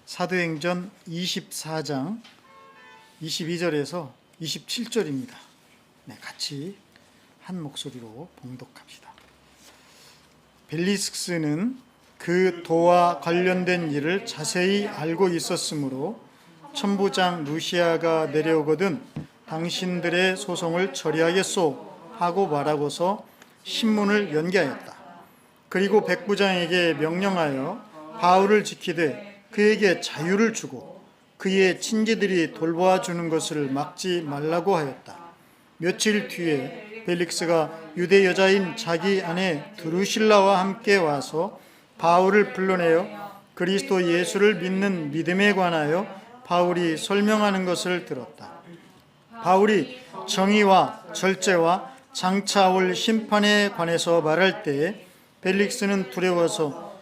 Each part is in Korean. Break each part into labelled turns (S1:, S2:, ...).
S1: 사도행전 24장 22절에서 27절입니다. 네, 같이 한 목소리로 봉독합시다. 벨리스는 그 도와 관련된 일을 자세히 알고 있었으므로 천부장 루시아가 내려오거든 당신들의 소송을 처리하겠소 하고 말하고서 신문을 연기하였다. 그리고 백부장에게 명령하여 바울을 지키되 그에게 자유를 주고 그의 친지들이 돌보아 주는 것을 막지 말라고 하였다. 며칠 뒤에 벨릭스가 유대 여자인 자기 아내 드루실라와 함께 와서 바울을 불러내어 그리스도 예수를 믿는 믿음에 관하여 바울이 설명하는 것을 들었다. 바울이 정의와 절제와 장차 올 심판에 관해서 말할 때 벨릭스는 두려워서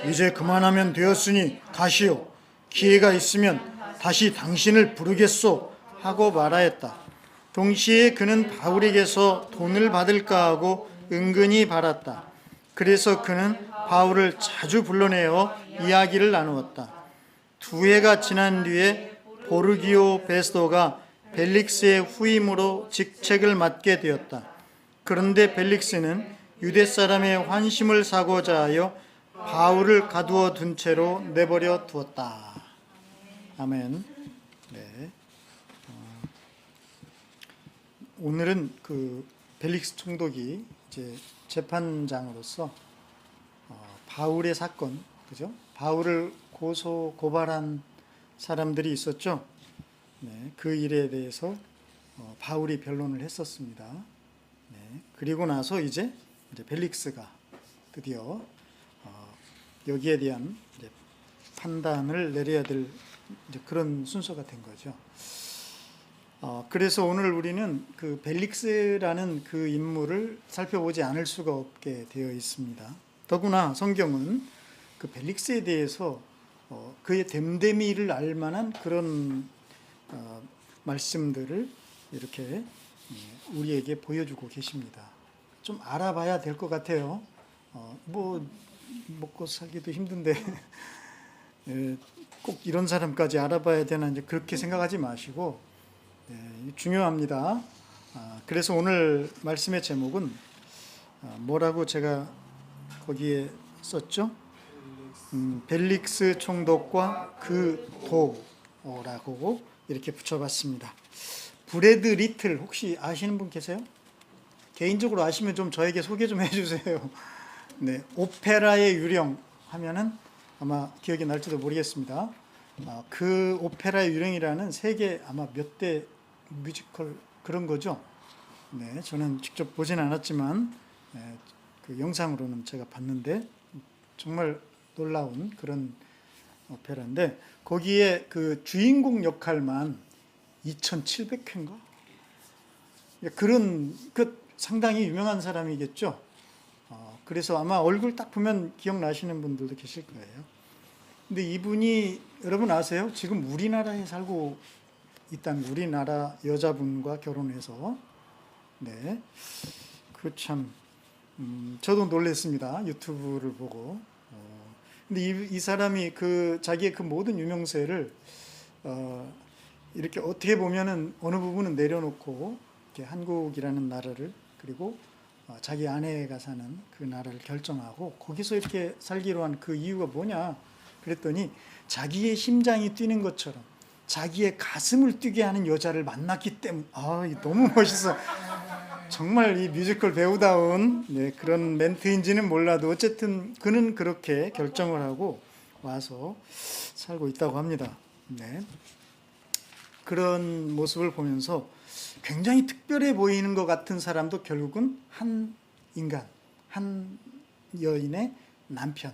S1: 이제 그만하면 되었으니 가시오. 기회가 있으면 다시 당신을 부르겠소 하고 말하였다. 동시에 그는 바울에게서 돈을 받을까 하고 은근히 바랐다. 그래서 그는 바울을 자주 불러내어 이야기를 나누었다. 2해가 지난 뒤에 보르기오 베스도가 벨릭스의 후임으로 직책을 맡게 되었다. 그런데 벨릭스는 유대 사람의 환심을 사고자 하여 바울을 가두어 둔 채로 내버려 두었다. 아멘. 네. 오늘은 그 벨릭스 총독이 이제 재판장으로서 바울의 사건, 그죠? 바울을 고발한 사람들이 있었죠. 네, 그 일에 대해서 바울이 변론을 했었습니다. 네, 그리고 나서 이제 벨릭스가 드디어 여기에 대한 이제 판단을 내려야 될 이제 그런 순서가 된 거죠. 그래서 오늘 우리는 그 벨릭스라는 그 인물을 살펴보지 않을 수가 없게 되어 있습니다. 더구나 성경은 그 벨릭스에 대해서 그의 됨됨이를 알 만한 그런 말씀들을 이렇게 우리에게 보여주고 계십니다. 좀 알아봐야 될 것 같아요. 뭐 먹고 살기도 힘든데 꼭 이런 사람까지 알아봐야 되나 이제 그렇게 생각하지 마시고 중요합니다. 그래서 오늘 말씀의 제목은 뭐라고 제가 거기에 썼죠? 벨릭스 총독과 그 도라고 이렇게 붙여봤습니다. 브래드 리틀 혹시 아시는 분 계세요? 개인적으로 아시면 좀 저에게 소개 좀 해주세요. 네, 오페라의 유령 하면은 아마 기억이 날지도 모르겠습니다. 그 오페라의 유령이라는 세계 아마 몇 대 뮤지컬 그런 거죠. 네, 저는 직접 보진 않았지만 그 영상으로는 제가 봤는데 정말 놀라운 그런 오페라인데 거기에 그 주인공 역할만 2,700회인가? 그런 그 상당히 유명한 사람이겠죠. 그래서 아마 얼굴 딱 보면 기억나시는 분들도 계실 거예요. 근데 이분이 여러분 아세요? 지금 우리나라에 살고 있다는 우리나라 여자분과 결혼해서 네, 그 참 저도 놀랐습니다. 유튜브를 보고. 근데 이 사람이 그 자기의 그 모든 유명세를 이렇게 어떻게 보면은 어느 부분은 내려놓고 이렇게 한국이라는 나라를 그리고 자기 아내가 사는 그 나라를 결정하고 거기서 이렇게 살기로 한 그 이유가 뭐냐 그랬더니 자기의 심장이 뛰는 것처럼 자기의 가슴을 뛰게 하는 여자를 만났기 때문에 너무 멋있어. 정말 이 뮤지컬 배우다운 그런 멘트인지는 몰라도 어쨌든 그는 그렇게 결정을 하고 와서 살고 있다고 합니다. 네. 그런 모습을 보면서 굉장히 특별해 보이는 것 같은 사람도 결국은 한 인간, 한 여인의 남편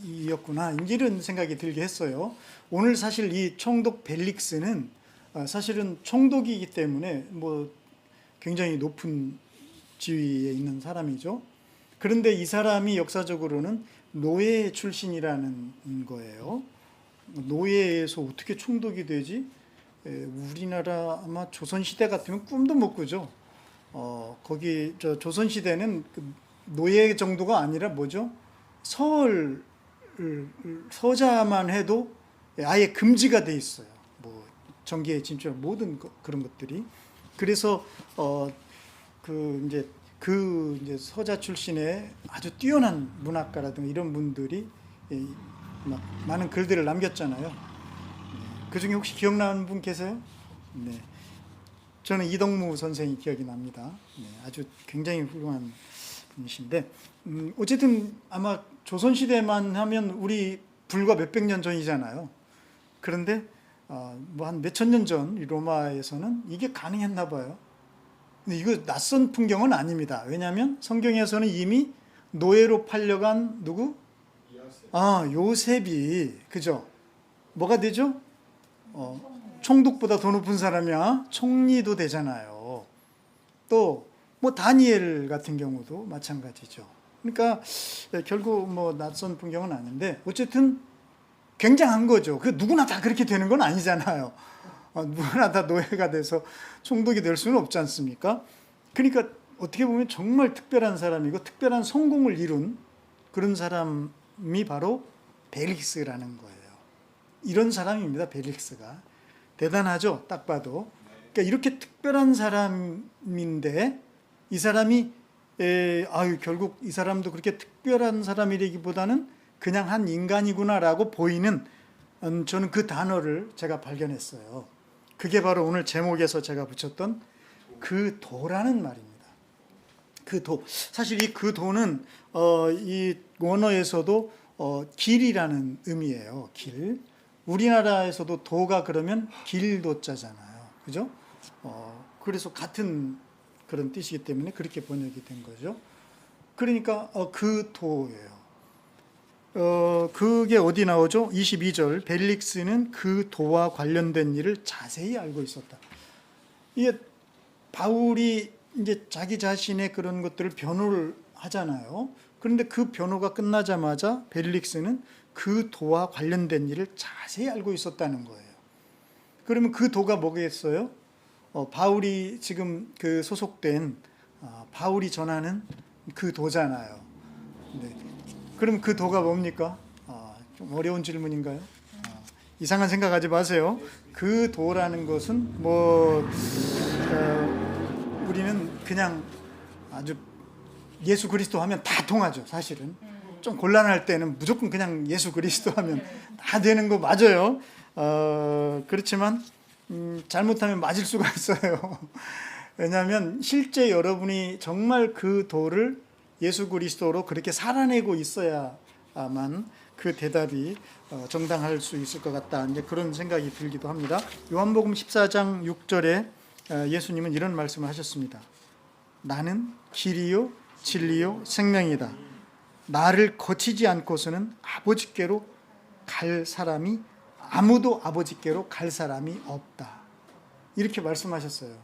S1: 이었구나 이런 생각이 들게 했어요. 오늘 사실 이 총독 벨릭스는 사실은 총독이기 때문에 뭐 굉장히 높은 지위에 있는 사람이죠. 그런데 이 사람이 역사적으로는 노예 출신이라는 거예요. 노예에서 어떻게 총독이 되지? 우리나라 아마 조선시대 같으면 꿈도 못 꾸죠. 조선시대는 그 노예 정도가 아니라 뭐죠? 서얼 서자만 해도 아예 금지가 돼 있어요. 뭐 정계에 진출한 모든 그런 것들이. 그래서 이제 서자 출신의 아주 뛰어난 문학가라든가 이런 분들이 막 많은 글들을 남겼잖아요. 그 중에 혹시 기억나는 분 계세요? 네. 저는 이덕무 선생이 기억이 납니다. 네, 아주 굉장히 훌륭한 분이신데, 어쨌든 아마 조선시대만 하면 우리 불과 몇백 년 전이잖아요. 그런데 뭐 한 몇천 년 전 로마에서는 이게 가능했나 봐요. 근데 이거 낯선 풍경은 아닙니다. 왜냐하면 성경에서는 이미 노예로 팔려간 누구? 요셉이, 그죠? 뭐가 되죠? 총독보다 더 높은 사람이야 총리도 되잖아요. 또 뭐 다니엘 같은 경우도 마찬가지죠. 그러니까 결국 뭐 낯선 풍경은 아닌데 어쨌든 굉장한 거죠. 그 누구나 다 그렇게 되는 건 아니잖아요. 누구나 다 노예가 돼서 총독이 될 수는 없지 않습니까? 그러니까 어떻게 보면 정말 특별한 사람이고 특별한 성공을 이룬 그런 사람이 바로 벨릭스라는 거예요. 이런 사람입니다. 벨릭스가. 대단하죠. 딱 봐도. 그러니까 이렇게 특별한 사람인데 이 사람이 결국 이 사람도 그렇게 특별한 사람이라기보다는 그냥 한 인간이구나라고 보이는 저는 그 단어를 제가 발견했어요. 그게 바로 오늘 제목에서 제가 붙였던 그 도라는 말입니다. 그 도. 사실 이 그 도는 이 원어에서도 길이라는 의미예요. 길. 우리나라에서도 도가 그러면 길도자잖아요. 그죠? 그래서 같은 그런 뜻이기 때문에 그렇게 번역이 된 거죠. 그러니까 그 도예요. 그게 어디 나오죠? 22절. 벨릭스는 그 도와 관련된 일을 자세히 알고 있었다. 이게 바울이 이제 자기 자신의 그런 것들을 변호를 하잖아요. 그런데 그 변호가 끝나자마자 벨릭스는 그 도와 관련된 일을 자세히 알고 있었다는 거예요. 그러면 그 도가 뭐겠어요? 바울이 지금 그 소속된 바울이 전하는 그 도잖아요. 네. 그럼 그 도가 뭡니까? 좀 어려운 질문인가요? 이상한 생각하지 마세요. 그 도라는 것은 우리는 그냥 아주 예수 그리스도 하면 다 통하죠. 사실은 좀 곤란할 때는 무조건 그냥 예수 그리스도 하면 다 되는 거 맞아요. 그렇지만 잘못하면 맞을 수가 있어요. 왜냐하면 실제 여러분이 정말 그 도를 예수 그리스도로 그렇게 살아내고 있어야만 그 대답이 정당할 수 있을 것 같다. 이제 그런 생각이 들기도 합니다. 요한복음 14장 6절에 예수님은 이런 말씀을 하셨습니다. 나는 길이요 진리요 생명이다. 나를 거치지 않고서는 아버지께로 갈 사람이 아무도 아버지께로 갈 사람이 없다. 이렇게 말씀하셨어요.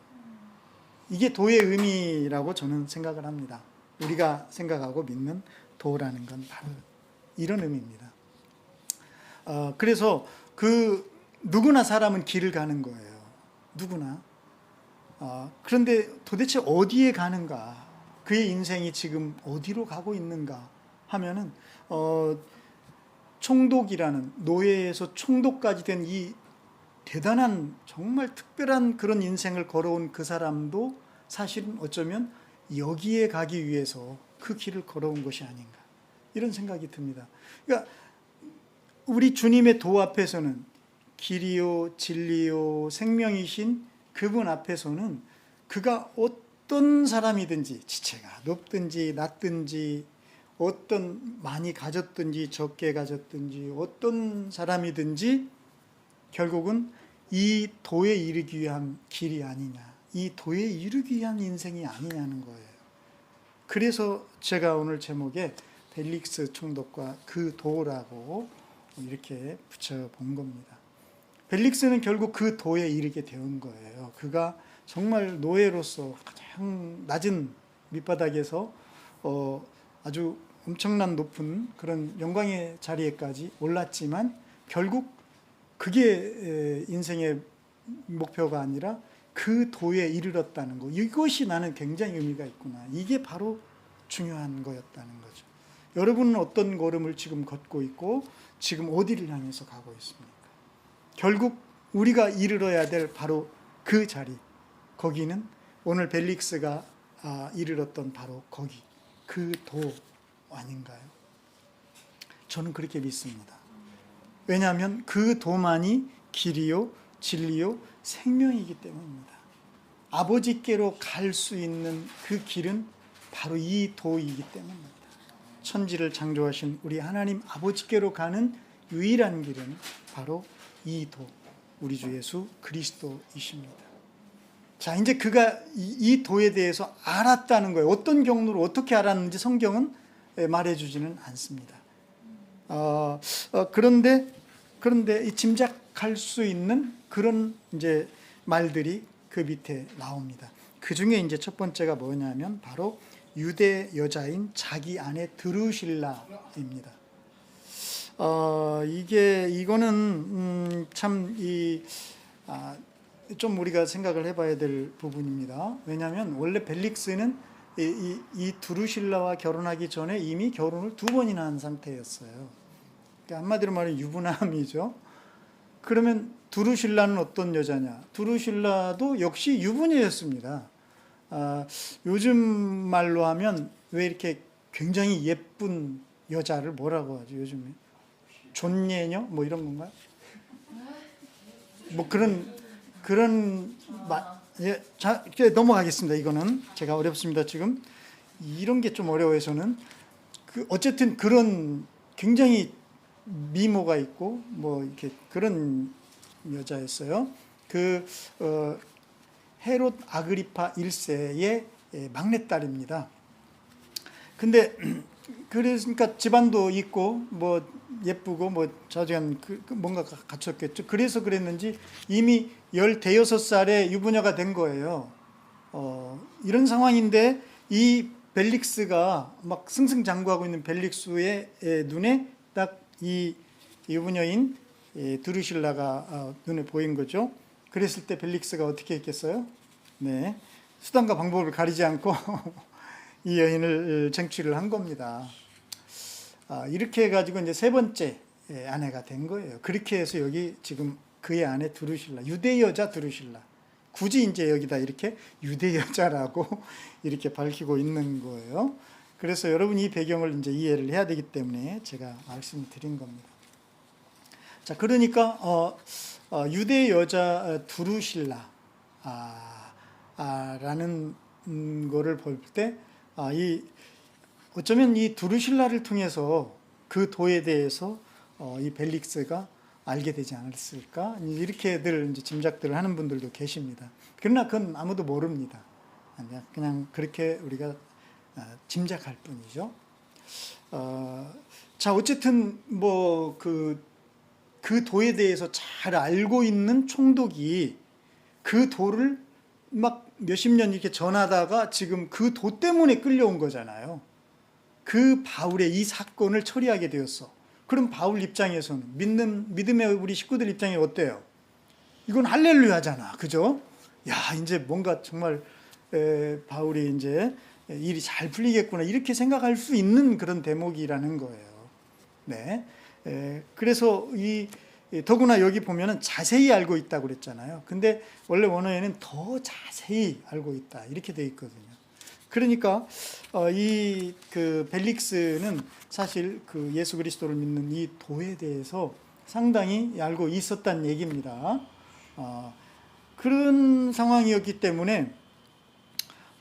S1: 이게 도의 의미라고 저는 생각을 합니다. 우리가 생각하고 믿는 도라는 건 바로 이런 의미입니다. 그래서 누구나 사람은 길을 가는 거예요. 누구나. 그런데 도대체 어디에 가는가? 그의 인생이 지금 어디로 가고 있는가 하면은 총독이라는 노예에서 총독까지 된 이 대단한 정말 특별한 그런 인생을 걸어온 그 사람도 사실은 어쩌면 여기에 가기 위해서 그 길을 걸어온 것이 아닌가 이런 생각이 듭니다. 그러니까 우리 주님의 도 앞에서는 길이요 진리요 생명이신 그분 앞에서는 그가 어떤 사람이든지 지체가 높든지 낮든지 어떤 많이 가졌든지 적게 가졌든지 어떤 사람이든지 결국은 이 도에 이르기 위한 길이 아니냐, 이 도에 이르기 위한 인생이 아니냐는 거예요. 그래서 제가 오늘 제목에 벨릭스 총독과 그 도라고 이렇게 붙여본 겁니다. 벨릭스는 결국 그 도에 이르게 된 거예요. 그가 정말 노예로서 가장 낮은 밑바닥에서 아주 엄청난 높은 그런 영광의 자리에까지 올랐지만 결국 그게 인생의 목표가 아니라 그 도에 이르렀다는 거. 이것이 나는 굉장히 의미가 있구나. 이게 바로 중요한 거였다는 거죠. 여러분은 어떤 걸음을 지금 걷고 있고 지금 어디를 향해서 가고 있습니까? 결국 우리가 이르러야 될 바로 그 자리, 거기는 오늘 벨릭스가 이르렀던 바로 거기, 그 도 아닌가요? 저는 그렇게 믿습니다. 왜냐하면 그 도만이 길이요 진리요 생명이기 때문입니다. 아버지께로 갈 수 있는 그 길은 바로 이 도이기 때문입니다. 천지를 창조하신 우리 하나님 아버지께로 가는 유일한 길은 바로 이 도, 우리 주 예수 그리스도이십니다. 자, 이제 그가 이 도에 대해서 알았다는 거예요. 어떤 경로로 어떻게 알았는지 성경은 말해주지는 않습니다. 그런데 짐작할 수 있는 그런 이제 말들이 그 밑에 나옵니다. 그 중에 이제 첫 번째가 뭐냐면 바로 유대 여자인 자기 아내 드루실라입니다. 이거는 좀 우리가 생각을 해봐야 될 부분입니다. 왜냐하면 원래 벨릭스는 이 드루실라와 결혼하기 전에 이미 결혼을 2번이나 한 상태였어요. 그러니까 한마디로 말하면 유부남이죠. 그러면 드루실라는 어떤 여자냐? 드루실라도 역시 유부녀였습니다. 요즘 말로 하면 왜 이렇게 굉장히 예쁜 여자를 뭐라고 하죠? 요즘에 존예녀 뭐 이런 건가요? 뭐 그런 예, 자, 넘어가겠습니다. 이거는 제가 어렵습니다. 지금 이런 게 좀 어려워서는 어쨌든 그런 굉장히 미모가 있고 뭐 이렇게 그런 여자였어요. 헤롯 아그리파 1세의 막내딸입니다. 근데 그러니까 집안도 있고 뭐 예쁘고 뭐 자주한 뭔가 갖췄겠죠. 그래서 그랬는지 이미 15살에 유부녀가 된 거예요. 이런 상황인데 이 벨릭스가 막 승승장구하고 있는 벨릭스의 눈에 딱 이 유부녀인 드루실라가 눈에 보인 거죠. 그랬을 때 벨릭스가 어떻게 했겠어요? 네, 수단과 방법을 가리지 않고 이 여인을 쟁취를 한 겁니다. 이렇게 해가지고 이제 세 번째 아내가 된 거예요. 그렇게 해서 여기 지금 그의 아내 드루실라, 유대 여자 드루실라. 굳이 이제 여기다 이렇게 유대 여자라고 이렇게 밝히고 있는 거예요. 그래서 여러분 이 배경을 이제 이해를 해야 되기 때문에 제가 말씀드린 겁니다. 자, 그러니까 유대 여자 드루실라 라는 거를 볼 때 어쩌면 이 드루실라를 통해서 그 도에 대해서 이 벨릭스가 알게 되지 않았을까 이렇게들 이제 짐작들을 하는 분들도 계십니다. 그러나 그건 아무도 모릅니다. 그냥 그렇게 우리가 짐작할 뿐이죠. 자, 어쨌든 뭐 그 도에 대해서 잘 알고 있는 총독이 그 도를 막 몇십 년 이렇게 전하다가 지금 그 도 때문에 끌려온 거잖아요. 그 바울의 이 사건을 처리하게 되었어. 그럼 바울 입장에서는 믿음의 우리 식구들 입장에 어때요? 이건 할렐루야잖아, 그죠? 야, 이제 뭔가 정말 바울이 이제 일이 잘 풀리겠구나 이렇게 생각할 수 있는 그런 대목이라는 거예요. 네, 그래서 더구나 여기 보면은 자세히 알고 있다고 그랬잖아요. 근데 원래 원어에는 더 자세히 알고 있다 이렇게 돼 있거든요. 그러니까 그 벨릭스는 사실 그 예수 그리스도를 믿는 이 도에 대해서 상당히 알고 있었다는 얘기입니다. 그런 상황이었기 때문에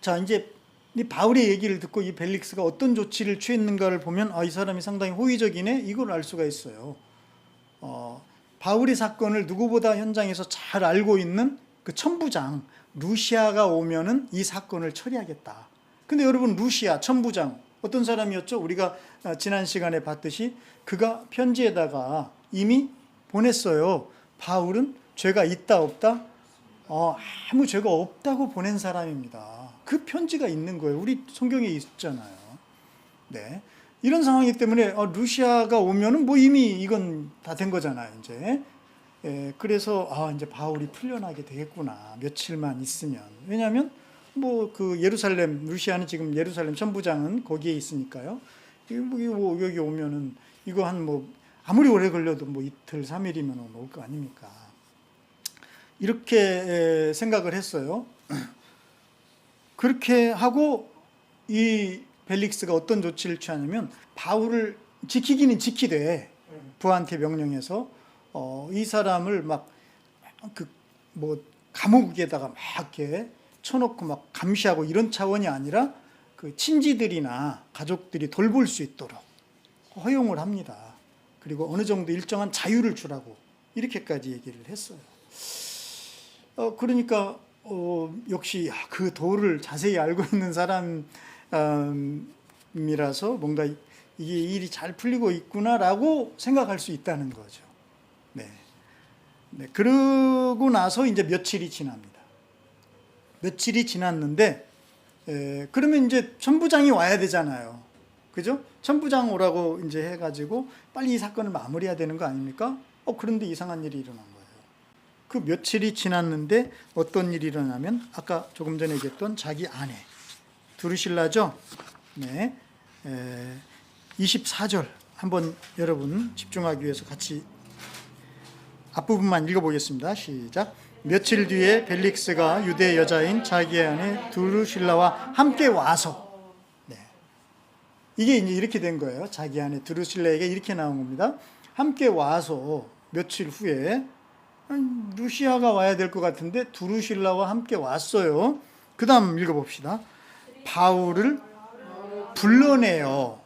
S1: 자, 이제 이 바울의 얘기를 듣고 이 벨릭스가 어떤 조치를 취했는가를 보면 이 사람이 상당히 호의적이네 이걸 알 수가 있어요. 바울의 사건을 누구보다 현장에서 잘 알고 있는 그 천부장 루시아가 오면은 이 사건을 처리하겠다. 근데 여러분 루시아 천부장 어떤 사람이었죠? 우리가 지난 시간에 봤듯이 그가 편지에다가 이미 보냈어요. 바울은 죄가 있다 없다? 아무 죄가 없다고 보낸 사람입니다. 그 편지가 있는 거예요. 우리 성경에 있잖아요. 네, 이런 상황이기 때문에 루시아가 오면은 뭐 이미 이건 다 된 거잖아요. 이제 그래서 이제 바울이 풀려나게 되겠구나. 며칠만 있으면. 왜냐하면 뭐 그 예루살렘 루시아는 지금 예루살렘 천부장은 거기에 있으니까요. 뭐 여기 오면은 이거 한 뭐 아무리 오래 걸려도 뭐 이틀 3일이면 올 거 아닙니까? 이렇게 생각을 했어요. 그렇게 하고 이 벨릭스가 어떤 조치를 취하냐면 바울을 지키기는 지키되 부하한테 명령해서 이 사람을 막 그 뭐 감옥에다가 막 이렇게 쳐놓고 막 감시하고 이런 차원이 아니라 그 친지들이나 가족들이 돌볼 수 있도록 허용을 합니다. 그리고 어느 정도 일정한 자유를 주라고 이렇게까지 얘기를 했어요. 그러니까 역시 그 도를 자세히 알고 있는 사람이라서 뭔가 이게 일이 잘 풀리고 있구나라고 생각할 수 있다는 거죠. 네. 네. 그러고 나서 이제 며칠이 지납니다. 며칠이 지났는데 그러면 이제 천부장이 와야 되잖아요. 그죠? 천부장 오라고 이제 해가지고 빨리 이 사건을 마무리해야 되는 거 아닙니까? 그런데 이상한 일이 일어난 거예요. 그 며칠이 지났는데 어떤 일이 일어나면 아까 조금 전에 얘기했던 자기 아내 두루실라죠? 네. 24절 한번 여러분 집중하기 위해서 같이 앞부분만 읽어보겠습니다. 시작. 며칠 뒤에 벨릭스가 유대 여자인 자기 아내 두루실라와 함께 와서, 네. 이게 이제 이렇게 된 거예요. 자기 아내 두루실라에게 이렇게 나온 겁니다. 함께 와서 며칠 후에 루시아가 와야 될 것 같은데 두루실라와 함께 왔어요. 그 다음 읽어봅시다. 바울을 불러내요.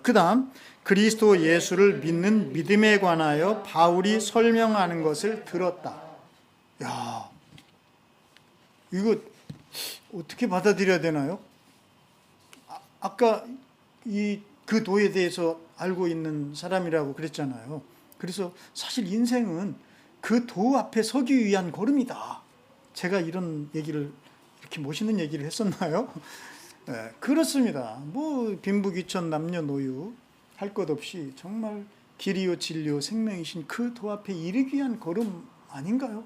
S1: 그 다음 그리스도 예수를 믿는 믿음에 관하여 바울이 설명하는 것을 들었다. 야, 이거 어떻게 받아들여야 되나요? 아까 그 도에 대해서 알고 있는 사람이라고 그랬잖아요. 그래서 사실 인생은 그 도 앞에 서기 위한 걸음이다. 제가 이런 얘기를 이렇게 멋있는 얘기를 했었나요? 네, 그렇습니다. 뭐 빈부귀천 남녀노유 할 것 없이 정말 길이요 진리요 생명이신 그 도 앞에 이르기 위한 걸음 아닌가요?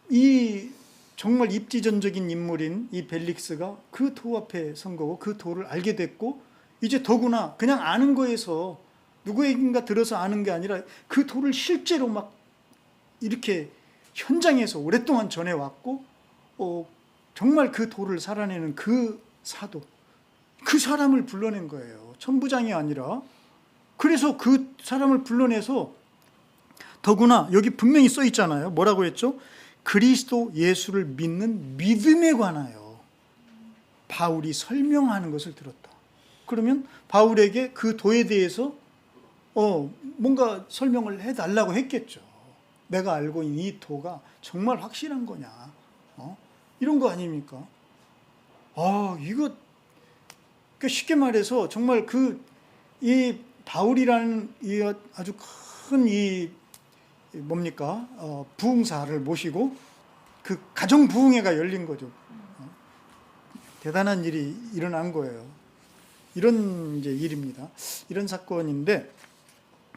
S1: 이 정말 입지전적인 인물인 이 벨릭스가 그 도 앞에 선 거고 그 도를 알게 됐고 이제 더구나 그냥 아는 거에서 누구에게인가 들어서 아는 게 아니라 그 도를 실제로 막 이렇게 현장에서 오랫동안 전해왔고 정말 그 도를 살아내는 그 사도, 그 사람을 불러낸 거예요. 천부장이 아니라. 그래서 그 사람을 불러내서 더구나 여기 분명히 써 있잖아요. 뭐라고 했죠? 그리스도 예수를 믿는 믿음에 관하여 바울이 설명하는 것을 들었다. 그러면 바울에게 그 도에 대해서 뭔가 설명을 해달라고 했겠죠. 내가 알고 있는 이 도가 정말 확실한 거냐, 이런 거 아닙니까? 이거 쉽게 말해서 정말 이 바울이라는 이 아주 큰 뭡니까? 부흥사를 모시고 그 가정 부흥회가 열린 거죠. 대단한 일이 일어난 거예요. 이런 이제 일입니다. 이런 사건인데,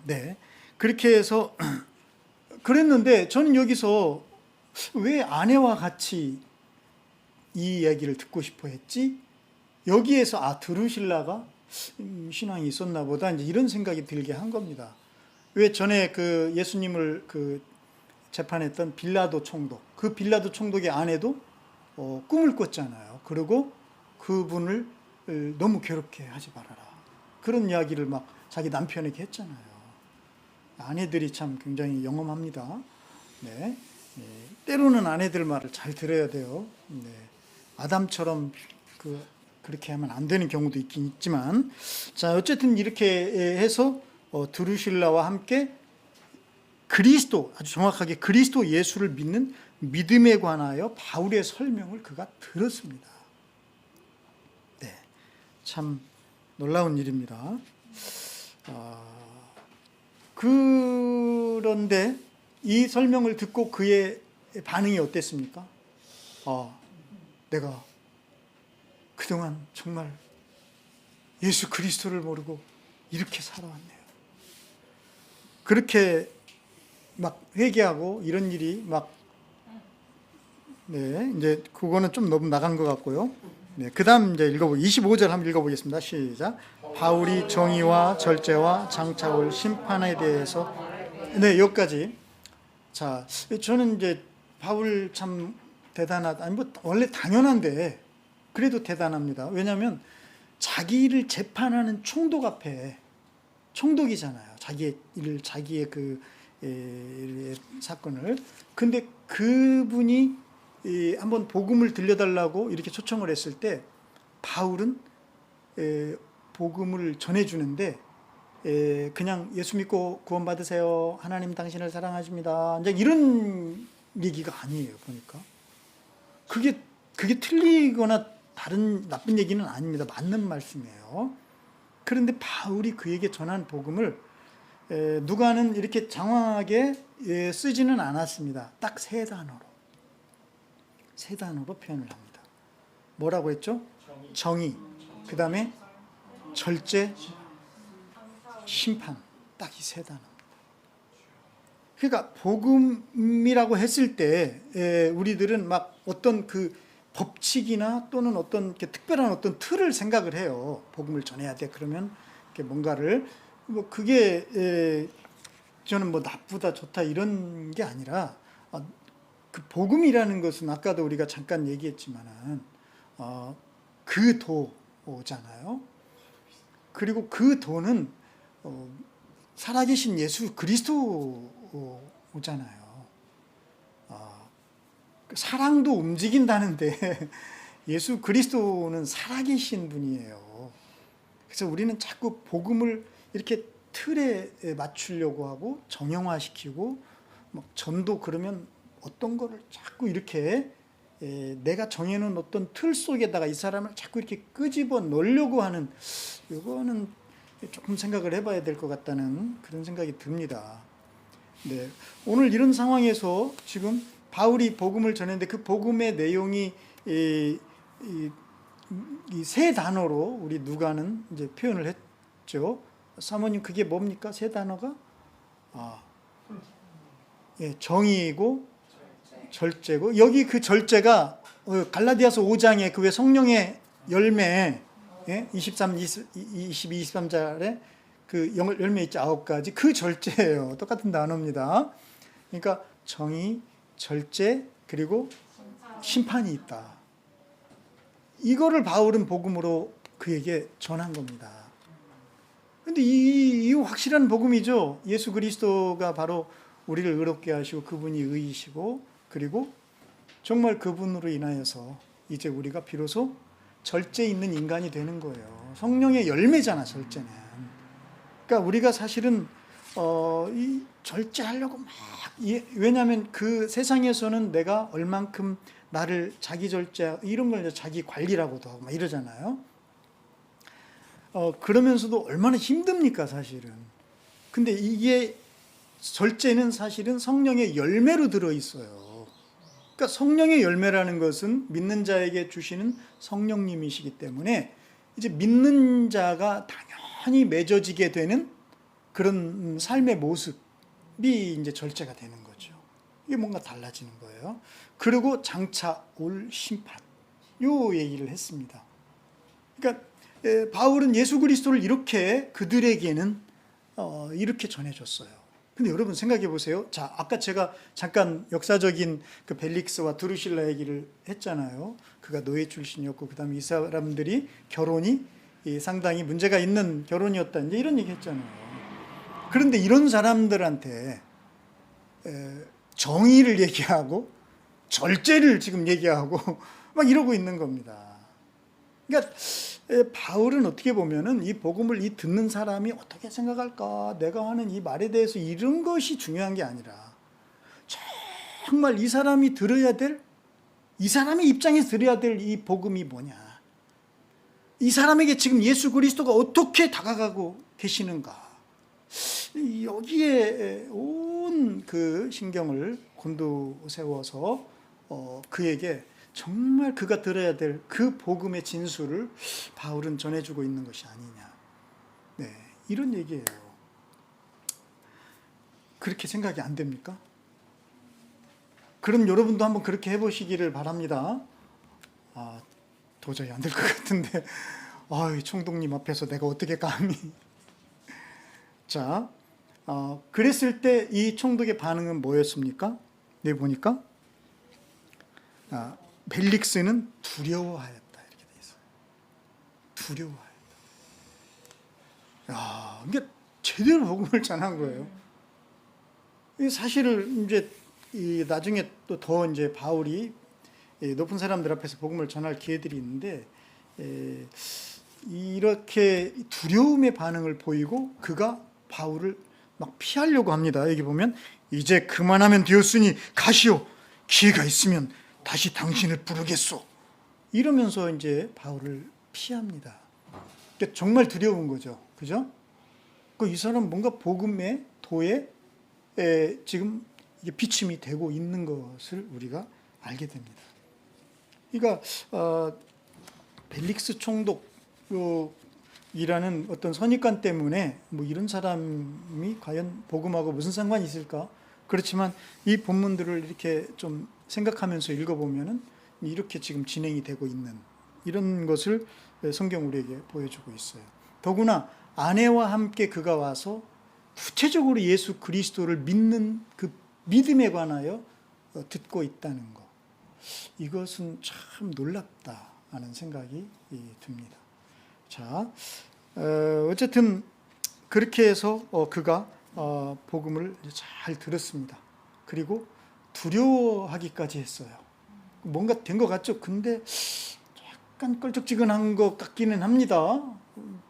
S1: 네. 그렇게 해서 그랬는데 저는 여기서 왜 아내와 같이 이 이야기를 듣고 싶어 했지? 여기에서 드루실라가 신앙이 있었나 보다 이제 이런 생각이 들게 한 겁니다. 왜 전에 그 예수님을 재판했던 빌라도 총독, 그 빌라도 총독의 아내도 꿈을 꿨잖아요. 그리고 그분을 너무 괴롭게 하지 말아라. 그런 이야기를 막 자기 남편에게 했잖아요. 아내들이 참 굉장히 영험합니다. 네. 때로는 아내들 말을 잘 들어야 돼요. 네. 아담처럼 그렇게 하면 안 되는 경우도 있긴 있지만, 자, 어쨌든 이렇게 해서 드루실라와 함께 아주 정확하게 그리스도 예수를 믿는 믿음에 관하여 바울의 설명을 그가 들었습니다. 네, 참 놀라운 일입니다. 그런데 이 설명을 듣고 그의 반응이 어땠습니까? 내가 그동안 정말 예수 그리스도를 모르고 이렇게 살아왔네요. 그렇게 막 회개하고 이런 일이 네, 이제 그거는 좀 너무 나간 것 같고요. 네, 그다음 이제 25절 한번 읽어보겠습니다. 시작. 바울이 정의와 절제와 장차 올 심판에 대해서, 네, 여기까지. 자, 저는 이제 바울 참 대단하다. 아니 뭐 원래 당연한데 그래도 대단합니다. 왜냐하면 자기를 재판하는 총독 앞에, 총독이잖아요. 자기의 일을, 자기의 그 사건을. 근데 그분이 한번 복음을 들려달라고 이렇게 초청을 했을 때 바울은 복음을 전해주는데 그냥 예수 믿고 구원받으세요. 하나님 당신을 사랑하십니다. 이제 이런 얘기가 아니에요. 보니까 그게 틀리거나 다른 나쁜 얘기는 아닙니다. 맞는 말씀이에요. 그런데 바울이 그에게 전한 복음을 누가는 이렇게 장황하게 쓰지는 않았습니다. 딱 세 단어로 표현을 합니다. 뭐라고 했죠? 정의, 그 다음에 절제, 심판. 딱 이 세 단어. 그러니까 복음이라고 했을 때 우리들은 막 어떤 그 법칙이나 또는 어떤 특별한 어떤 틀을 생각을 해요. 복음을 전해야 돼. 그러면 뭔가를 뭐 그게 저는 뭐 나쁘다 좋다 이런 게 아니라 그 복음이라는 것은 아까도 우리가 잠깐 얘기했지만은 그 도잖아요. 그리고 그 도는 살아계신 예수 그리스도잖아요. 사랑도 움직인다는데 예수 그리스도는 살아계신 분이에요. 그래서 우리는 자꾸 복음을 이렇게 틀에 맞추려고 하고 정형화시키고 막 전도 그러면 어떤 거를 자꾸 이렇게 내가 정해놓은 어떤 틀 속에다가 이 사람을 자꾸 이렇게 끄집어 놓으려고 하는, 이거는 조금 생각을 해봐야 될 것 같다는 그런 생각이 듭니다. 네, 오늘 이런 상황에서 지금 바울이 복음을 전했는데 그 복음의 내용이 이 세 단어로 우리 누가는 이제 표현을 했죠. 사모님 그게 뭡니까? 세 단어가 정의이고 절제고, 여기 그 절제가 갈라디아서 5장에 그 왜 성령의 열매 22, 23절에 그 열매 있죠. 9가지. 그 절제예요. 똑같은 단어입니다. 그러니까 정의, 절제, 그리고 심판이 있다. 이거를 바울은 복음으로 그에게 전한 겁니다. 근데 이 확실한 복음이죠. 예수 그리스도가 바로 우리를 의롭게 하시고 그분이 의이시고, 그리고 정말 그분으로 인하여서 이제 우리가 비로소 절제 있는 인간이 되는 거예요. 성령의 열매잖아, 절제는. 그러니까 우리가 사실은 이 절제하려고 막, 왜냐하면 그 세상에서는 내가 얼만큼 나를 자기 절제, 이런 걸 자기 관리라고도 하고 막 이러잖아요. 그러면서도 얼마나 힘듭니까, 사실은. 근데 이게 절제는 사실은 성령의 열매로 들어있어요. 그러니까 성령의 열매라는 것은 믿는 자에게 주시는 성령님이시기 때문에 이제 믿는 자가 당연히 맺어지게 되는 그런 삶의 모습이 이제 절제가 되는 거죠. 이게 뭔가 달라지는 거예요. 그리고 장차 올 심판, 요 얘기를 했습니다. 그러니까 바울은 예수 그리스도를 이렇게 그들에게는 이렇게 전해줬어요. 근데 여러분 생각해 보세요. 자, 아까 제가 잠깐 역사적인 그 벨릭스와 드루실라 얘기를 했잖아요. 그가 노예 출신이었고, 그 다음에 이 사람들이 결혼이 상당히 문제가 있는 결혼이었다, 이제 이런 얘기 했잖아요. 그런데 이런 사람들한테 정의를 얘기하고 절제를 지금 얘기하고 막 이러고 있는 겁니다. 그러니까 바울은 어떻게 보면은 이 복음을 이 듣는 사람이 어떻게 생각할까, 내가 하는 이 말에 대해서 이런 것이 중요한 게 아니라 정말 이 사람이 들어야 될, 이 사람의 입장에서 들어야 될 이 복음이 뭐냐, 이 사람에게 지금 예수 그리스도가 어떻게 다가가고 계시는가, 여기에 온 그 신경을 곤두세워서 그에게 정말 그가 들어야 될 그 복음의 진수를 바울은 전해주고 있는 것이 아니냐. 네, 이런 얘기예요. 그렇게 생각이 안 됩니까? 그럼 여러분도 한번 그렇게 해보시기를 바랍니다. 도저히 안 될 것 같은데 이 총독님 앞에서 내가 어떻게 감히. 자, 그랬을 때 이 총독의 반응은 뭐였습니까? 네, 보니까 벨릭스는 두려워하였다 이렇게 돼 있어요. 두려워하였다. 이게 제대로 복음을 전한 거예요. 사실을 이제 나중에 또 더 이제 바울이 높은 사람들 앞에서 복음을 전할 기회들이 있는데 이렇게 두려움의 반응을 보이고 그가 바울을 막 피하려고 합니다. 여기 보면 이제 그만하면 되었으니 가시오. 기회가 있으면 다시 당신을 부르겠소. 이러면서 이제 바울을 피합니다. 그러니까 정말 두려운 거죠. 그죠? 이 사람 뭔가 복음의 도에 지금 이게 비침이 되고 있는 것을 우리가 알게 됩니다. 그러니까 벨릭스 총독이라는 어떤 선입관 때문에 뭐 이런 사람이 과연 복음하고 무슨 상관이 있을까? 그렇지만 이 본문들을 이렇게 좀 생각하면서 읽어보면은 이렇게 지금 진행이 되고 있는 이런 것을 성경 우리에게 보여주고 있어요. 더구나 아내와 함께 그가 와서 구체적으로 예수 그리스도를 믿는 그 믿음에 관하여 듣고 있다는 것. 이것은 참 놀랍다 하는 생각이 듭니다. 자, 어쨌든 그렇게 해서 그가 복음을 잘 들었습니다. 그리고 두려워하기까지 했어요. 뭔가 된 것 같죠? 근데 약간 껄쩍지근한 것 같기는 합니다.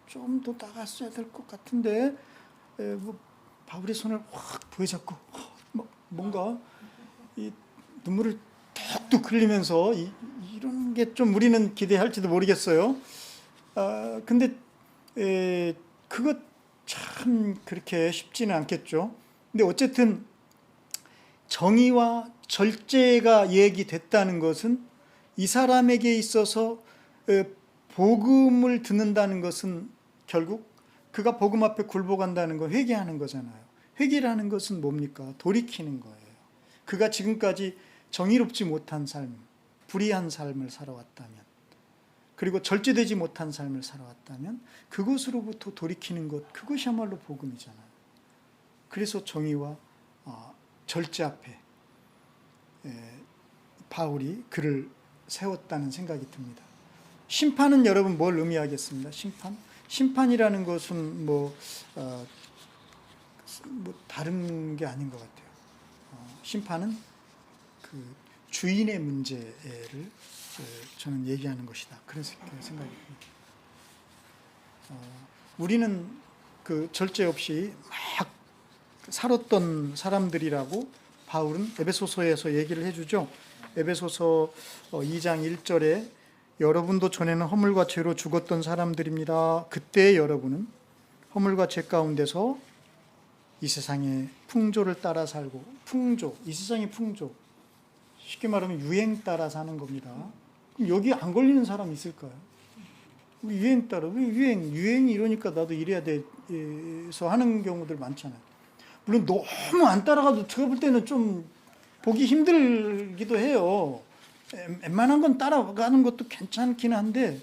S1: 좀 더 나갔어야 될 것 같은데 바울의 손을 확 부여잡고 뭔가 이 눈물을 툭툭 흘리면서 이런 게 좀 우리는 기대할지도 모르겠어요. 근데 그것 참 그렇게 쉽지는 않겠죠. 근데 어쨌든 정의와 절제가 얘기됐다는 것은 이 사람에게 있어서 복음을 듣는다는 것은 결국 그가 복음 앞에 굴복한다는 거, 회개하는 거잖아요. 회개라는 것은 뭡니까? 돌이키는 거예요. 그가 지금까지 정의롭지 못한 삶, 불의한 삶을 살아왔다면, 그리고 절제되지 못한 삶을 살아왔다면 그것으로부터 돌이키는 것, 그것이야말로 복음이잖아요. 그래서 정의와 절제 앞에 바울이 그를 세웠다는 생각이 듭니다. 심판은 여러분 뭘 의미하겠습니다? 심판이라는 것은 뭐 다른 게 아닌 것 같아요. 심판은 그 주인의 문제를 저는 얘기하는 것이다. 그런 생각이 듭니다. 우리는 그 절제 없이 막 살았던 사람들이라고 바울은 에베소서에서 얘기를 해주죠. 에베소서 2장 1절에 여러분도 전에는 허물과 죄로 죽었던 사람들입니다. 그때 여러분은 허물과 죄 가운데서 이 세상의 풍조를 따라 살고, 이 세상의 풍조, 쉽게 말하면 유행 따라 사는 겁니다. 그럼 여기 안 걸리는 사람 있을까요? 유행 따라, 유행이 이러니까 나도 이래야 돼서 하는 경우들 많잖아요. 물론 너무 안 따라가도 제가 볼 때는 좀 보기 힘들기도 해요. 웬만한 건 따라가는 것도 괜찮긴 한데,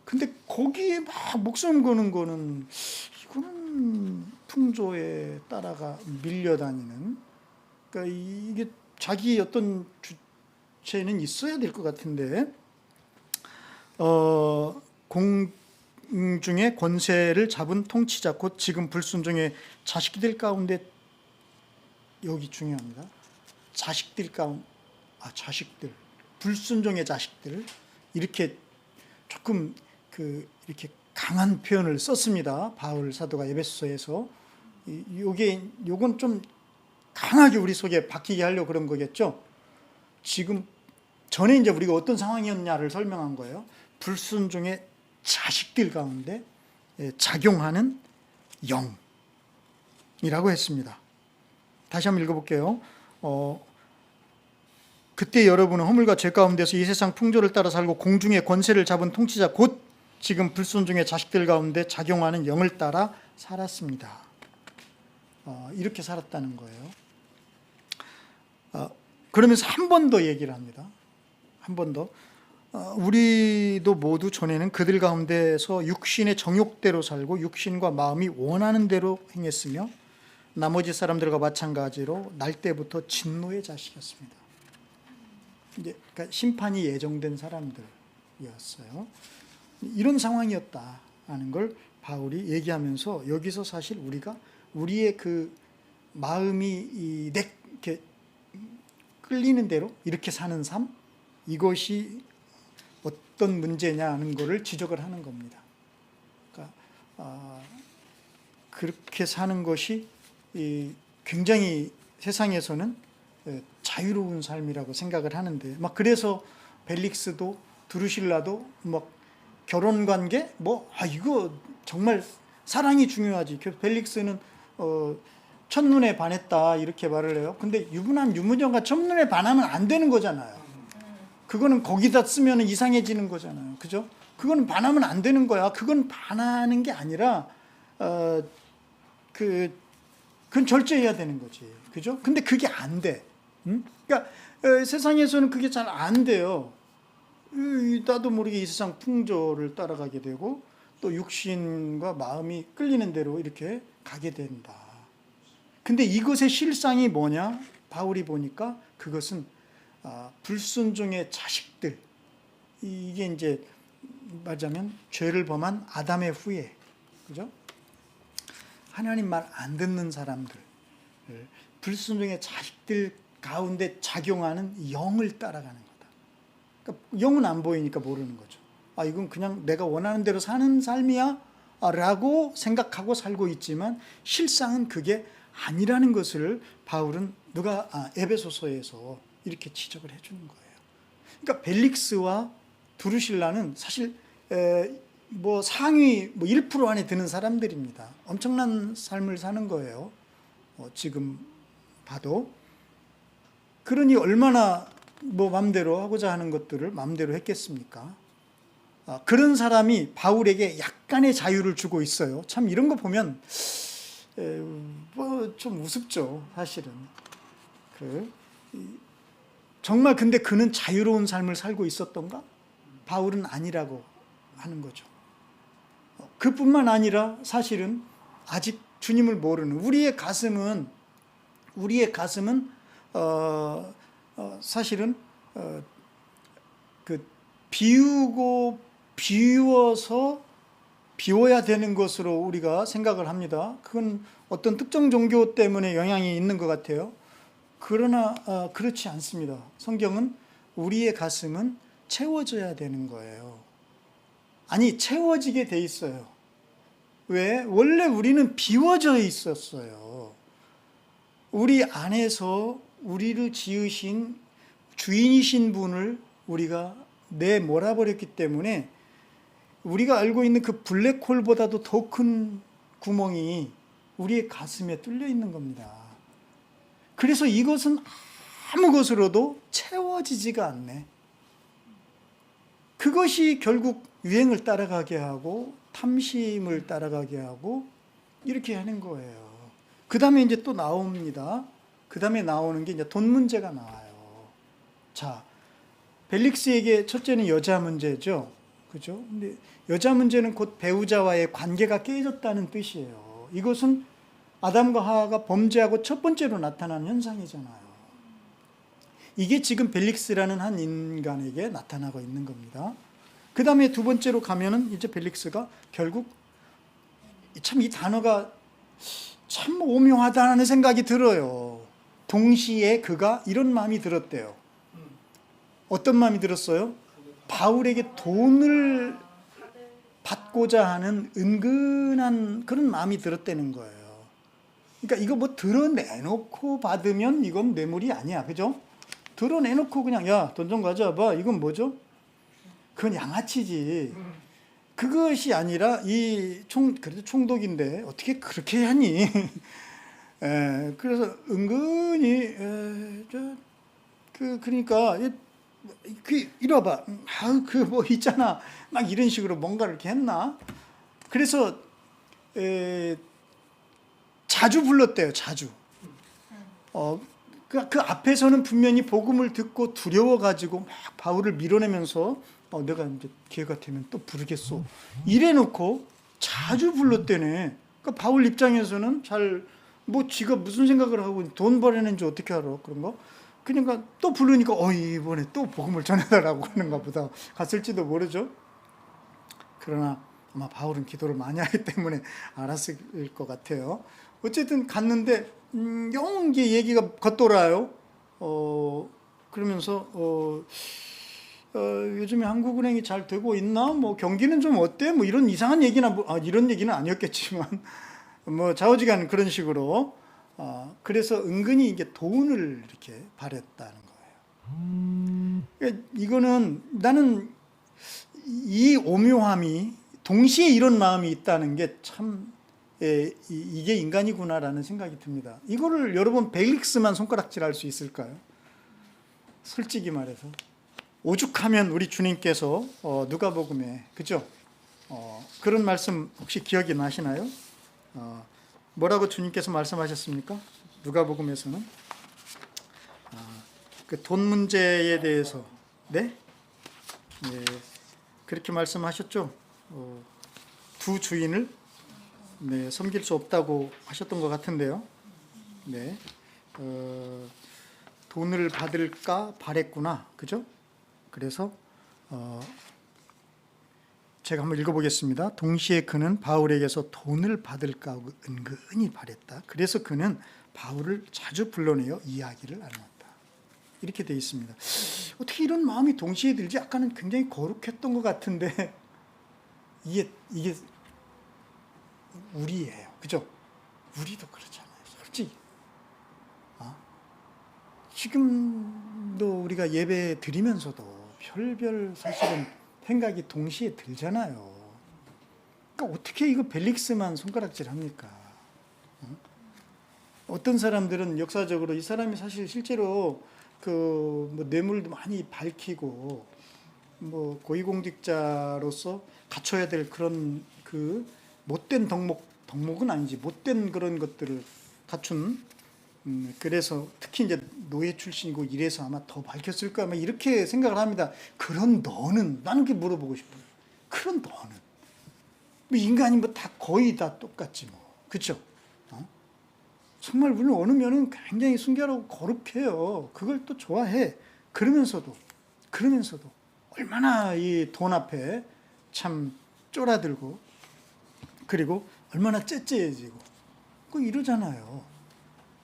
S1: 근데 거기에 막 목숨 거는 거는 이거는 풍조에 따라가 밀려다니는, 그러니까 이게 자기 어떤 주체는 있어야 될 것 같은데, 공중의 권세를 잡은 통치자 곧 지금 불순종의 자식들 가운데, 여기 중요합니다. 자식들 불순종의 자식들, 이렇게 조금 이렇게 강한 표현을 썼습니다. 바울 사도가 에베소서에서. 요건 좀 강하게 우리 속에 박히게 하려고 그런 거겠죠. 지금 전에 이제 우리가 어떤 상황이었냐를 설명한 거예요. 불순종의 자식들 가운데 작용하는 영이라고 했습니다. 다시 한번 읽어볼게요. 그때 여러분은 허물과 죄 가운데서 이 세상 풍조를 따라 살고 공중의 권세를 잡은 통치자 곧 지금 불순종의 자식들 가운데 작용하는 영을 따라 살았습니다. 이렇게 살았다는 거예요. 그러면서 한 번 더 얘기를 합니다. 한 번 더. 우리도 모두 전에는 그들 가운데서 육신의 정욕대로 살고 육신과 마음이 원하는 대로 행했으며 나머지 사람들과 마찬가지로 날 때부터 진노의 자식이었습니다. 이제 그러니까 심판이 예정된 사람들이었어요. 이런 상황이었다는 걸 바울이 얘기하면서 여기서 사실 우리가 우리의 그 마음이 이렇게 끌리는 대로 이렇게 사는 삶, 이것이 어떤 문제냐는 것을 지적을 하는 겁니다. 그러니까 그렇게 사는 것이 굉장히 세상에서는 자유로운 삶이라고 생각을 하는데, 막 그래서 벨릭스도 드루실라도 막 결혼 관계 이거 정말 사랑이 중요하지. 벨릭스는 첫눈에 반했다 이렇게 말을 해요. 근데 유부남 유부녀가 첫눈에 반하면 안 되는 거잖아요. 그거는 거기다 쓰면 이상해지는 거잖아요. 그죠? 그거는 반하면 안 되는 거야. 그건 반하는 게 아니라 그건 절제해야 되는 거지. 그죠? 근데 그게 안 돼. 그러니까 세상에서는 그게 잘 안 돼요. 나도 모르게 이 세상 풍조를 따라가게 되고 또 육신과 마음이 끌리는 대로 이렇게 가게 된다. 근데 이것의 실상이 뭐냐? 바울이 보니까 그것은 불순종의 자식들, 이게 이제 말하자면 죄를 범한 아담의 후예, 그죠? 하나님 말 안 듣는 사람들, 불순종의 자식들 가운데 작용하는 영을 따라가는 거다. 그러니까 영은 안 보이니까 모르는 거죠. 이건 그냥 내가 원하는 대로 사는 삶이야 라고 생각하고 살고 있지만 실상은 그게 아니라는 것을 바울은 에베소서에서 이렇게 지적을 해주는 거예요. 그러니까 벨릭스와 두루실라는 사실 상위 1% 안에 드는 사람들입니다. 엄청난 삶을 사는 거예요. 지금 봐도. 그러니 얼마나 마음대로 하고자 하는 것들을 마음대로 했겠습니까? 그런 사람이 바울에게 약간의 자유를 주고 있어요. 참 이런 거 보면 좀 우습죠, 사실은. 정말 근데 그는 자유로운 삶을 살고 있었던가? 바울은 아니라고 하는 거죠. 그뿐만 아니라 사실은 아직 주님을 모르는 우리의 가슴은 사실은 비워야 되는 것으로 우리가 생각을 합니다. 그건 어떤 특정 종교 때문에 영향이 있는 것 같아요. 그러나 그렇지 않습니다. 성경은 우리의 가슴은 채워져야 되는 거예요. 아니, 채워지게 돼 있어요. 왜? 원래 우리는 비워져 있었어요. 우리 안에서 우리를 지으신 주인이신 분을 우리가 내몰아버렸기 때문에 우리가 알고 있는 그 블랙홀보다도 더 큰 구멍이 우리의 가슴에 뚫려 있는 겁니다. 그래서 이것은 아무 것으로도 채워지지가 않네. 그것이 결국 유행을 따라가게 하고 탐심을 따라가게 하고 이렇게 하는 거예요. 그 다음에 이제 또 나옵니다. 그 다음에 나오는 게 이제 돈 문제가 나와요. 자, 벨릭스에게 첫째는 여자 문제죠. 그죠? 근데 여자 문제는 곧 배우자와의 관계가 깨졌다는 뜻이에요. 이것은 아담과 하와가 범죄하고 첫 번째로 나타나는 현상이잖아요. 이게 지금 벨릭스라는 한 인간에게 나타나고 있는 겁니다. 그 다음에 두 번째로 가면은 이제 벨릭스가 결국 참 이 단어가 참 오묘하다는 생각이 들어요. 동시에 그가 이런 마음이 들었대요. 어떤 마음이 들었어요? 바울에게 돈을 받고자 하는 은근한 그런 마음이 들었다는 거예요. 그러니까 이거 드러내놓고 받으면 이건 뇌물이 아니야. 그죠? 드러내놓고 그냥 야, 돈 좀 가져와봐. 이건 뭐죠? 그건 양아치지. 그것이 아니라 그래도 총독인데 어떻게 그렇게 하니? 그래서 은근히 그러니까 이리 와봐. 있잖아. 막 이런 식으로 뭔가를 이렇게 했나? 그래서 자주 불렀대요. 자주. 그 앞에서는 분명히 복음을 듣고 두려워가지고 막 바울을 밀어내면서 내가 이제 기회가 되면 또 부르겠소. 이래놓고 자주 불렀대네. 그러니까 바울 입장에서는 지가 무슨 생각을 하고 돈 벌어낸지 어떻게 알아, 그런 거? 그러니까 또 부르니까 이번에 또 복음을 전해달라고 하는가 보다 갔을지도 모르죠. 그러나 아마 바울은 기도를 많이 하기 때문에 알았을 것 같아요. 어쨌든 갔는데 영게 얘기가 겉돌아요. 그러면서 요즘에 한국은행이 잘 되고 있나? 뭐 경기는 좀 어때? 뭐 이런 이상한 얘기나 이런 얘기는 아니었겠지만 뭐 좌우지간 그런 식으로 그래서 은근히 이게 돈을 이렇게 바랬다는 거예요. 그러니까 이거는 나는 이 오묘함이 동시에 이런 마음이 있다는 게 참 이게 인간이구나라는 생각이 듭니다. 이거를 여러분 벨릭스만 손가락질할 수 있을까요? 솔직히 말해서 오죽하면 우리 주님께서 누가복음에 그죠? 그런 말씀 혹시 기억이 나시나요? 뭐라고 주님께서 말씀하셨습니까? 누가복음에서는 그 돈 문제에 대해서 네? 그렇게 말씀하셨죠. 두 주인을 섬길 수 없다고 하셨던 것 같은데요. 네, 돈을 받을까 바랬구나, 그죠? 그래서 제가 한번 읽어보겠습니다. 동시에 그는 바울에게서 돈을 받을까 은근히 바랬다. 그래서 그는 바울을 자주 불러내어 이야기를 나눴다. 이렇게 되어 있습니다. 어떻게 이런 마음이 동시에 들지? 아까는 굉장히 거룩했던 것 같은데 이게 우리예요, 그죠? 우리도 그렇잖아요, 솔직히. 지금도 우리가 예배 드리면서도 별별 사실은 생각이 동시에 들잖아요. 그러니까 어떻게 이거 벨릭스만 손가락질 합니까? 어떤 사람들은 역사적으로 이 사람이 사실 실제로 뭐 뇌물도 많이 밝히고 뭐 고위공직자로서 갖춰야 될 그런 그 못된 덕목은 아니지, 못된 그런 것들을 갖춘 그래서 특히 이제 노예 출신이고 이래서 아마 더 밝혔을 거야, 아마 이렇게 생각을 합니다. 그런 너는, 나는 그게 물어보고 싶어요. 그런 너는 뭐 인간이 뭐 다 거의 다 똑같지 뭐, 그렇죠? 정말 우리는 어느 면은 굉장히 순결하고 거룩해요. 그걸 또 좋아해. 그러면서도 얼마나 이 돈 앞에 참 쫄아들고 그리고 얼마나 째째해지고 이러잖아요.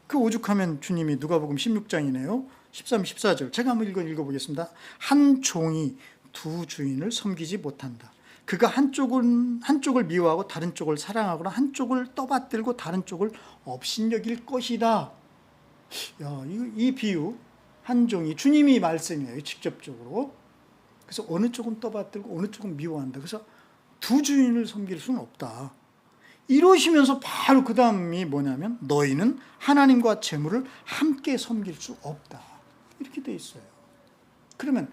S1: 그 오죽하면 주님이 누가복음 16장이네요. 13, 14절 제가 한번 읽어보겠습니다. 한 종이 두 주인을 섬기지 못한다. 그가 한쪽을 미워하고 다른 쪽을 사랑하거나 한쪽을 떠받들고 다른 쪽을 업신여길 것이다. 이 비유 한 종이 주님이 말씀이에요, 직접적으로. 그래서 어느 쪽은 떠받들고 어느 쪽은 미워한다. 그래서 두 주인을 섬길 수는 없다. 이러시면서 바로 그 다음이 뭐냐면 너희는 하나님과 재물을 함께 섬길 수 없다. 이렇게 돼 있어요. 그러면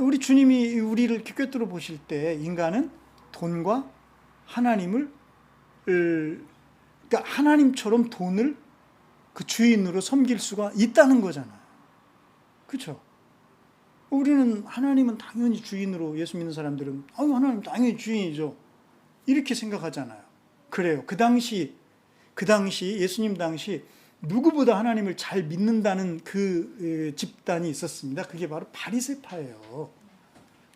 S1: 우리 주님이 우리를 꿰뚫어 보실 때 인간은 돈과 하나님을 그러니까 하나님처럼 돈을 그 주인으로 섬길 수가 있다는 거잖아요. 그렇죠? 우리는 하나님은 당연히 주인으로, 예수 믿는 사람들은 하나님 당연히 주인이죠, 이렇게 생각하잖아요. 그래요. 그 당시 예수님 당시 누구보다 하나님을 잘 믿는다는 그 집단이 있었습니다. 그게 바로 바리새파예요.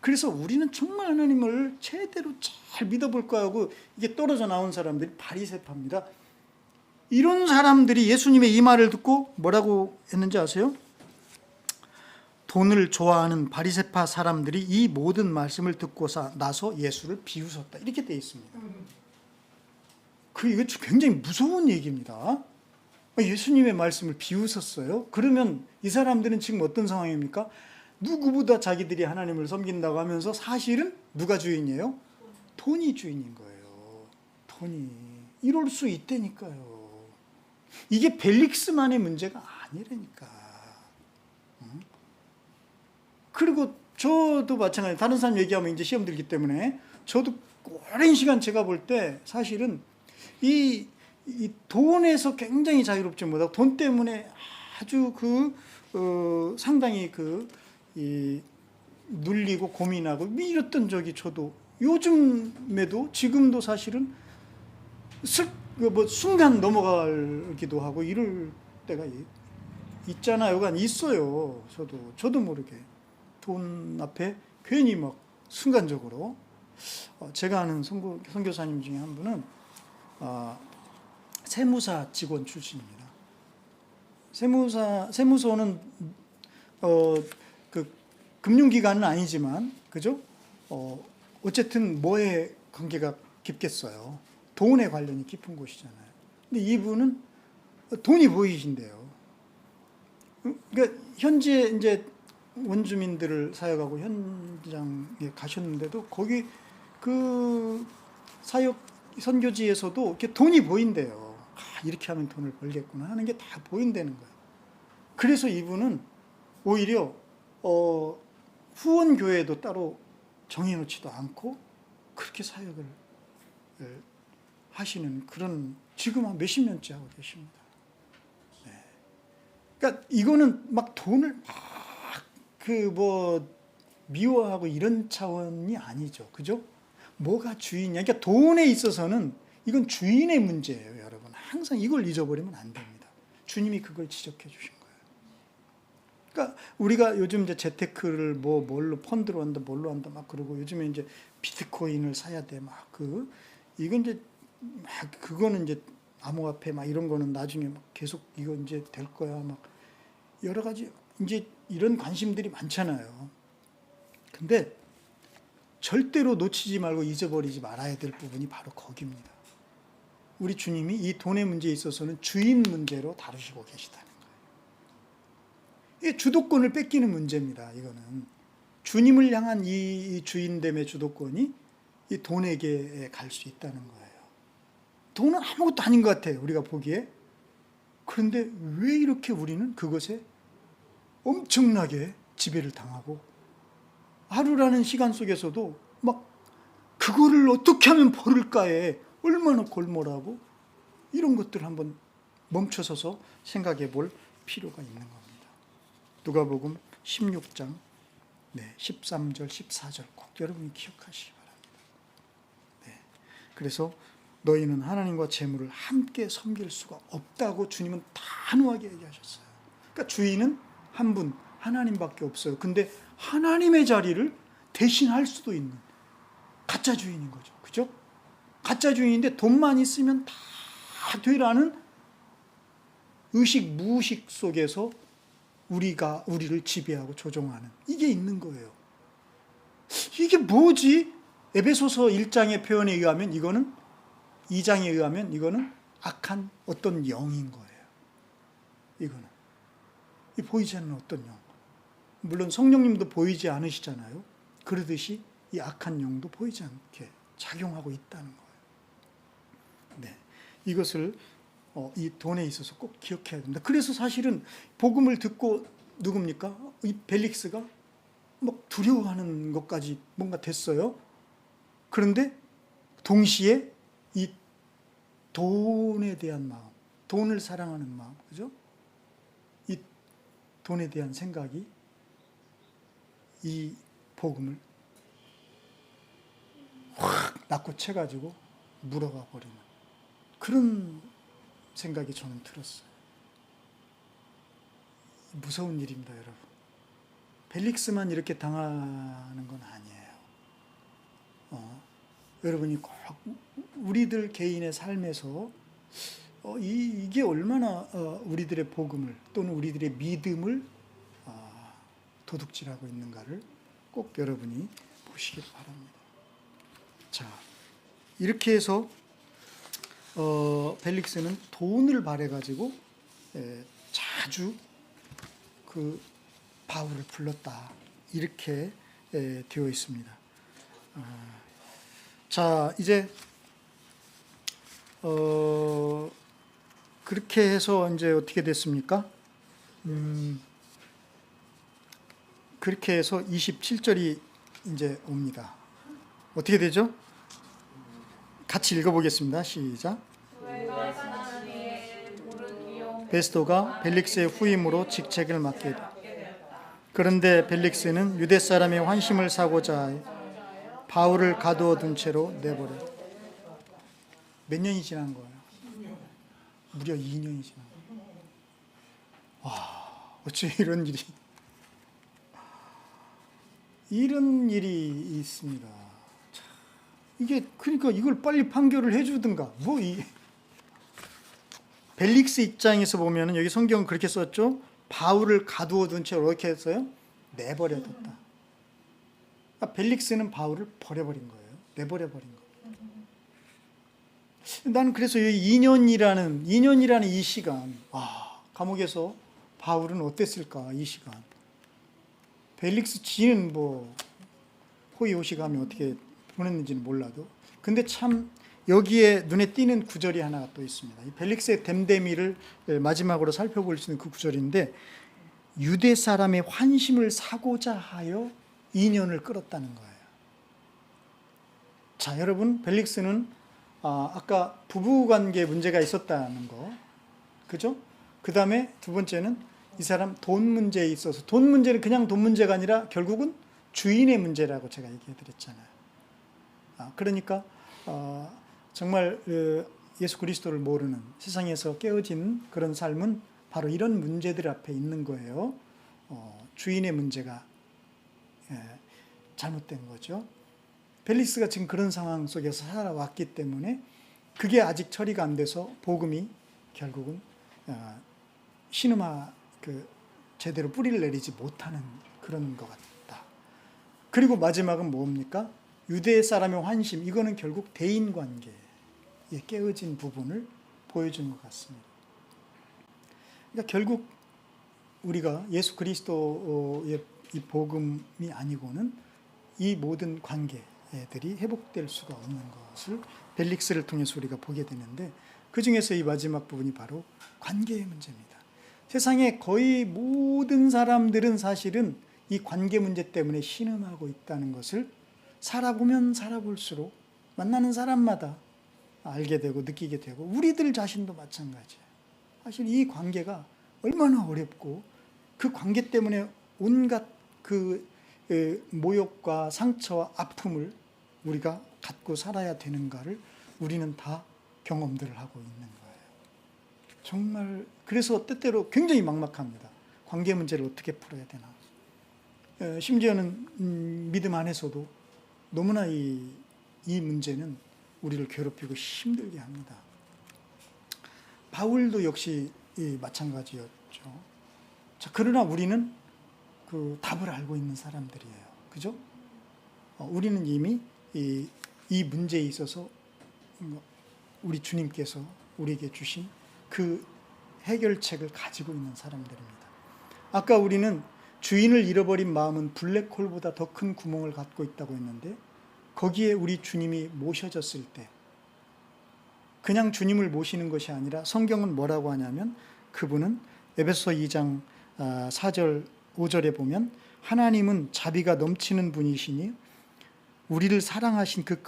S1: 그래서 우리는 정말 하나님을 제대로 잘 믿어볼 거야 하고 이게 떨어져 나온 사람들이 바리새파입니다. 이런 사람들이 예수님의 이 말을 듣고 뭐라고 했는지 아세요? 돈을 좋아하는 바리새파 사람들이 이 모든 말씀을 듣고 나서 예수를 비웃었다. 이렇게 되어 있습니다. 이거 굉장히 무서운 얘기입니다. 예수님의 말씀을 비웃었어요. 그러면 이 사람들은 지금 어떤 상황입니까? 누구보다 자기들이 하나님을 섬긴다고 하면서 사실은 누가 주인이에요? 돈이 주인인 거예요. 돈이. 이럴 수 있다니까요. 이게 벨릭스만의 문제가 아니라니까. 그리고 저도 마찬가지. 다른 사람 얘기하면 이제 시험 들기 때문에 저도 오랜 시간 제가 볼 때 사실은 이 돈에서 굉장히 자유롭지 못하고 돈 때문에 아주 상당히 눌리고 고민하고 이랬던 적이 저도 요즘에도 지금도 사실은 순간 넘어가기도 하고 이럴 때가 있잖아요. 있어요. 저도 모르게 돈 앞에 괜히 막 순간적으로 제가 아는 선교사님 중에 한 분은 세무사 직원 출신입니다. 세무서는 금융기관은 아니지만 그죠? 어쨌든 뭐에 관계가 깊겠어요. 돈에 관련이 깊은 곳이잖아요. 근데 이분은 돈이 보이신대요. 그러니까 현지에 이제 원주민들을 사역하고 현장에 가셨는데도 거기 그 사역 선교지에서도 이렇게 돈이 보인대요. 이렇게 하면 돈을 벌겠구나 하는 게 다 보인다는 거예요. 그래서 이분은 오히려 후원 교회도 따로 정해놓지도 않고 그렇게 사역을 하시는 그런 지금 한 몇십 년째 하고 계십니다. 네. 그러니까 이거는 막 돈을 막 미워하고 이런 차원이 아니죠. 그죠? 뭐가 주인이야. 그러니까 돈에 있어서는 이건 주인의 문제예요, 여러분. 항상 이걸 잊어버리면 안 됩니다. 주님이 그걸 지적해 주신 거예요. 그러니까 우리가 요즘 이제 재테크를 뭘로 펀드로 한다, 뭘로 한다 막 그러고 요즘에 이제 비트코인을 사야 돼 막 이건 이제 막 그거는 이제 암호화폐 막 이런 거는 나중에 막 계속 이거 이제 될 거야 막 여러 가지 이제 이런 관심들이 많잖아요. 근데 절대로 놓치지 말고 잊어버리지 말아야 될 부분이 바로 거기입니다. 우리 주님이 이 돈의 문제에 있어서는 주인 문제로 다루시고 계시다는 거예요. 이게 주도권을 뺏기는 문제입니다. 이거는 주님을 향한 이 주인됨의 주도권이 이 돈에게 갈 수 있다는 거예요. 돈은 아무것도 아닌 것 같아요. 우리가 보기에. 그런데 왜 이렇게 우리는 그것에 엄청나게 지배를 당하고 하루라는 시간 속에서도 막 그거를 어떻게 하면 벌을까에 얼마나 골몰하고 이런 것들을 한번 멈춰서서 생각해 볼 필요가 있는 겁니다. 누가복음 16장 13절 14절 꼭 여러분이 기억하시기 바랍니다. 네. 그래서 너희는 하나님과 재물을 함께 섬길 수가 없다고 주님은 단호하게 얘기하셨어요. 그러니까 주인은 한 분 하나님밖에 없어요. 근데 하나님의 자리를 대신할 수도 있는 가짜 주인인 거죠. 그죠? 가짜 주인인데 돈만 있으면 다 되라는 의식 무의식 속에서 우리를 지배하고 조종하는 이게 있는 거예요. 이게 뭐지? 에베소서 1장의 표현에 의하면 이거는 2장에 의하면 이거는 악한 어떤 영인 거예요. 이거는 이 보이지 않는 어떤 영. 물론 성령님도 보이지 않으시잖아요. 그러듯이 이 악한 영도 보이지 않게 작용하고 있다는 거예요. 네, 이것을 이 돈에 있어서 꼭 기억해야 됩니다. 그래서 사실은 복음을 듣고 누굽니까? 이 벨릭스가 막 두려워하는 것까지 뭔가 됐어요. 그런데 동시에 이 돈에 대한 마음, 돈을 사랑하는 마음, 그죠? 이 돈에 대한 생각이 이 복음을 확 낚고채가지고 물어가 버리는 그런 생각이 저는 들었어요. 무서운 일입니다, 여러분. 벨릭스만 이렇게 당하는 건 아니에요. 여러분이 꼭 우리들 개인의 삶에서 이게 얼마나 우리들의 복음을 또는 우리들의 믿음을 도둑질하고 있는가를 꼭 여러분이 보시길 바랍니다. 자, 이렇게 해서 벨릭스는 돈을 바래가지고 자주 그 바울을 불렀다 이렇게 되어 있습니다. 자, 이제 그렇게 해서 이제 어떻게 됐습니까? 그렇게 해서 27절이 이제 옵니다. 어떻게 되죠? 같이 읽어보겠습니다. 시작.
S2: 너희가 지난 위에 모른 기용
S1: 베스도가 벨릭스의 후임으로 직책을 맡게 돼. 그런데 벨릭스는 유대 사람의 환심을 사고자 바울을 가두어 둔 채로 내버려. 몇 년이 지난 거예요? 무려 2년이 지난 거예요. 와, 어째 이런 일이 있습니다. 이게 그러니까 이걸 빨리 판결을 해주든가 벨릭스 입장에서 보면은 여기 성경은 그렇게 썼죠. 바울을 가두어 둔 채로 이렇게 했어요. 내버려뒀다. 벨릭스는 바울을 버려버린 거예요. 내버려버린 거예요. 나는 그래서 이 2년이라는 이 시간, 감옥에서 바울은 어땠을까 이 시간. 벨릭스 지는 호의호식하면 어떻게 보냈는지는 몰라도, 근데 참 여기에 눈에 띄는 구절이 하나가 또 있습니다. 이 벨릭스의 됨됨이를 마지막으로 살펴볼 수 있는 그 구절인데, 유대 사람의 환심을 사고자 하여 2년을 끌었다는 거예요. 자, 여러분, 벨릭스는 아까 부부관계 문제가 있었다는 거, 그죠? 그 다음에 두 번째는 이 사람 돈 문제에 있어서, 돈 문제는 그냥 돈 문제가 아니라 결국은 주인의 문제라고 제가 얘기해 드렸잖아요. 그러니까 정말 예수 그리스도를 모르는, 세상에서 깨어진 그런 삶은 바로 이런 문제들 앞에 있는 거예요. 주인의 문제가 잘못된 거죠. 벨릭스가 지금 그런 상황 속에서 살아왔기 때문에 그게 아직 처리가 안 돼서 복음이 결국은 신음화 제대로 뿌리를 내리지 못하는 그런 것 같다. 그리고 마지막은 뭡니까? 유대 사람의 환심, 이거는 결국 대인관계에 깨어진 부분을 보여준 것 같습니다. 그러니까 결국 우리가 예수 그리스도의 이 복음이 아니고는 이 모든 관계들이 회복될 수가 없는 것을 벨릭스를 통해서 우리가 보게 되는데, 그 중에서 이 마지막 부분이 바로 관계의 문제입니다. 세상의 거의 모든 사람들은 사실은 이 관계 문제 때문에 신음하고 있다는 것을 살아보면 살아볼수록 만나는 사람마다 알게 되고 느끼게 되고, 우리들 자신도 마찬가지예요. 사실 이 관계가 얼마나 어렵고 그 관계 때문에 온갖 모욕과 상처와 아픔을 우리가 갖고 살아야 되는가를 우리는 다 경험들을 하고 있는 거예요. 정말 그래서 때때로 굉장히 막막합니다. 관계 문제를 어떻게 풀어야 되나. 심지어는 믿음 안에서도 너무나 이 문제는 우리를 괴롭히고 힘들게 합니다. 바울도 역시 마찬가지였죠. 자, 그러나 우리는 그 답을 알고 있는 사람들이에요. 그죠? 우리는 이미 이 문제에 있어서 우리 주님께서 우리에게 주신 그 해결책을 가지고 있는 사람들입니다. 아까 우리는 주인을 잃어버린 마음은 블랙홀보다 더 큰 구멍을 갖고 있다고 했는데, 거기에 우리 주님이 모셔졌을 때 그냥 주님을 모시는 것이 아니라 성경은 뭐라고 하냐면, 그분은 에베소 2장 4절 5절에 보면 하나님은 자비가 넘치는 분이시니 우리를 사랑하신 그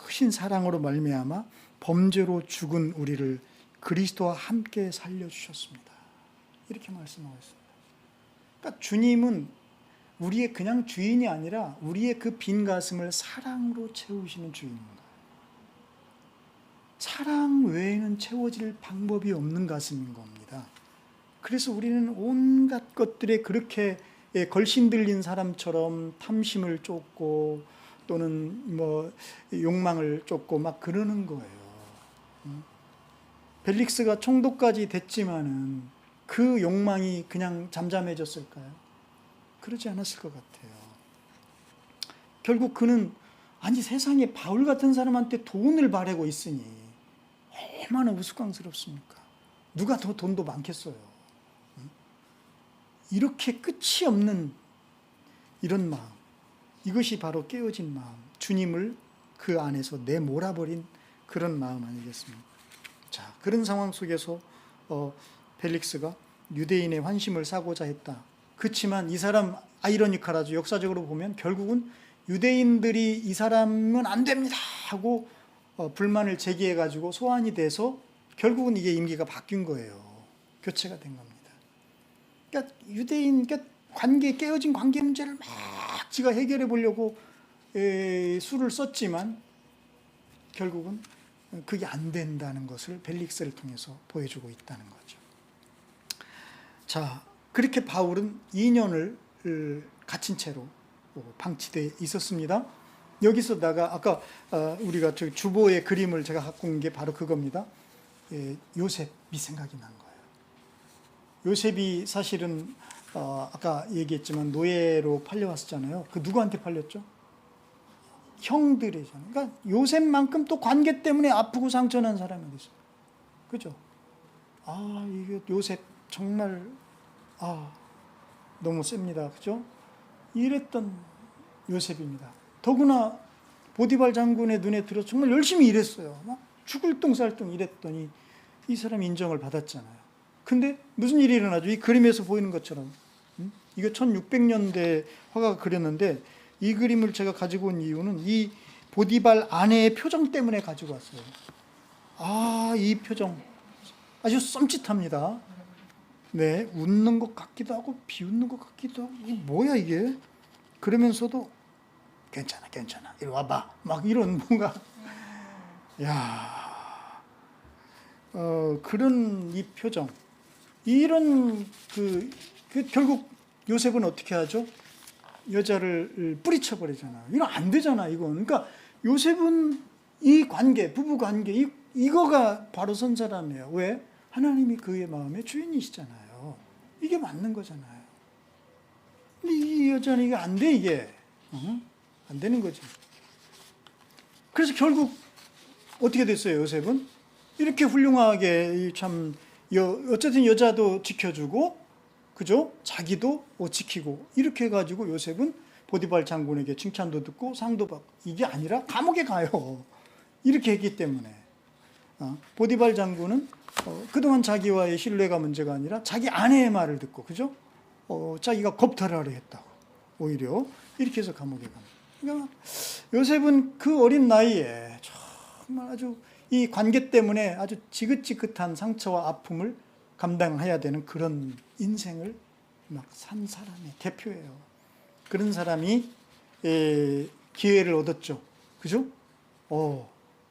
S1: 크신 사랑으로 말미암아 범죄로 죽은 우리를 그리스도와 함께 살려주셨습니다. 이렇게 말씀하고 있습니다. 그러니까 주님은 우리의 그냥 주인이 아니라 우리의 그 빈 가슴을 사랑으로 채우시는 주인입니다. 사랑 외에는 채워질 방법이 없는 가슴인 겁니다. 그래서 우리는 온갖 것들에 그렇게 걸신 들린 사람처럼 탐심을 쫓고 또는 욕망을 쫓고 막 그러는 거예요. 벨릭스가 총독까지 됐지만은 그 욕망이 그냥 잠잠해졌을까요? 그러지 않았을 것 같아요. 결국 그는 세상에 바울 같은 사람한테 돈을 바라고 있으니 얼마나 우스꽝스럽습니까? 누가 더 돈도 많겠어요. 이렇게 끝이 없는 이런 마음, 이것이 바로 깨어진 마음, 주님을 그 안에서 내몰아버린 그런 마음 아니겠습니까? 자, 그런 상황 속에서 펠릭스가 유대인의 환심을 사고자 했다. 그렇지만 이 사람 아이러니컬하죠. 역사적으로 보면 결국은 유대인들이 이 사람은 안 됩니다 하고 불만을 제기해가지고 소환이 돼서 결국은 이게 임기가 바뀐 거예요. 교체가 된 겁니다. 그러니까 유대인, 그러니까 깨어진 관계 문제를 막 지가 해결해 보려고 수를 썼지만 결국은 그게 안 된다는 것을 벨릭스를 통해서 보여주고 있다는 거죠. 자, 그렇게 바울은 2년을 갇힌 채로 방치되어 있었습니다. 여기서다가 아까 우리가 저 주보의 그림을 제가 갖고 온 게 바로 그겁니다. 요셉이 생각이 난 거예요. 요셉이 사실은 아까 얘기했지만 노예로 팔려왔었잖아요. 그 누구한테 팔렸죠? 형들이잖아요. 그러니까 요셉만큼 또 관계 때문에 아프고 상처난 사람이 어디 있어요? 그죠? 이게 요셉 정말 너무 셉니다. 그죠? 이랬던 요셉입니다. 더구나 보디발 장군의 눈에 들어 정말 열심히 일했어요. 막 죽을 똥살똥 일했더니 이 사람이 인정을 받았잖아요. 근데 무슨 일이 일어나죠? 이 그림에서 보이는 것처럼. 이거 1600년대 화가가 그렸는데 이 그림을 제가 가지고 온 이유는 이 보디발 아내의 표정 때문에 가지고 왔어요. 이 표정 아주 썸짓합니다. 네, 웃는 것 같기도 하고 비웃는 것 같기도 하고 이게 뭐야 이게? 그러면서도 괜찮아 이리 와봐 막 이런 뭔가 그런 이 표정 이런 결국 요셉은 어떻게 하죠? 여자를 뿌리쳐 버리잖아. 이건 안 되잖아 이건. 그러니까 요셉은 이 관계 부부 관계 이거가 바로 선 사람이에요. 왜? 하나님이 그의 마음의 주인이시잖아요. 이게 맞는 거잖아요. 근데 이 여자는 이게 안 돼 이게. 안 되는 거지. 그래서 결국 어떻게 됐어요? 요셉은 이렇게 훌륭하게 참 어쨌든 여자도 지켜주고 그죠? 자기도 지키고 이렇게 해가지고 요셉은 보디발 장군에게 칭찬도 듣고 상도 받고 이게 아니라 감옥에 가요. 이렇게 했기 때문에 보디발 장군은 그동안 자기와의 신뢰가 문제가 아니라 자기 아내의 말을 듣고 그죠? 자기가 겁탈하려 했다고 오히려 이렇게 해서 감옥에 갑니다. 그러니까 요셉은 그 어린 나이에 정말 아주 이 관계 때문에 아주 지긋지긋한 상처와 아픔을 감당해야 되는 그런 인생을 막 산 사람의 대표예요. 그런 사람이 기회를 얻었죠. 그죠?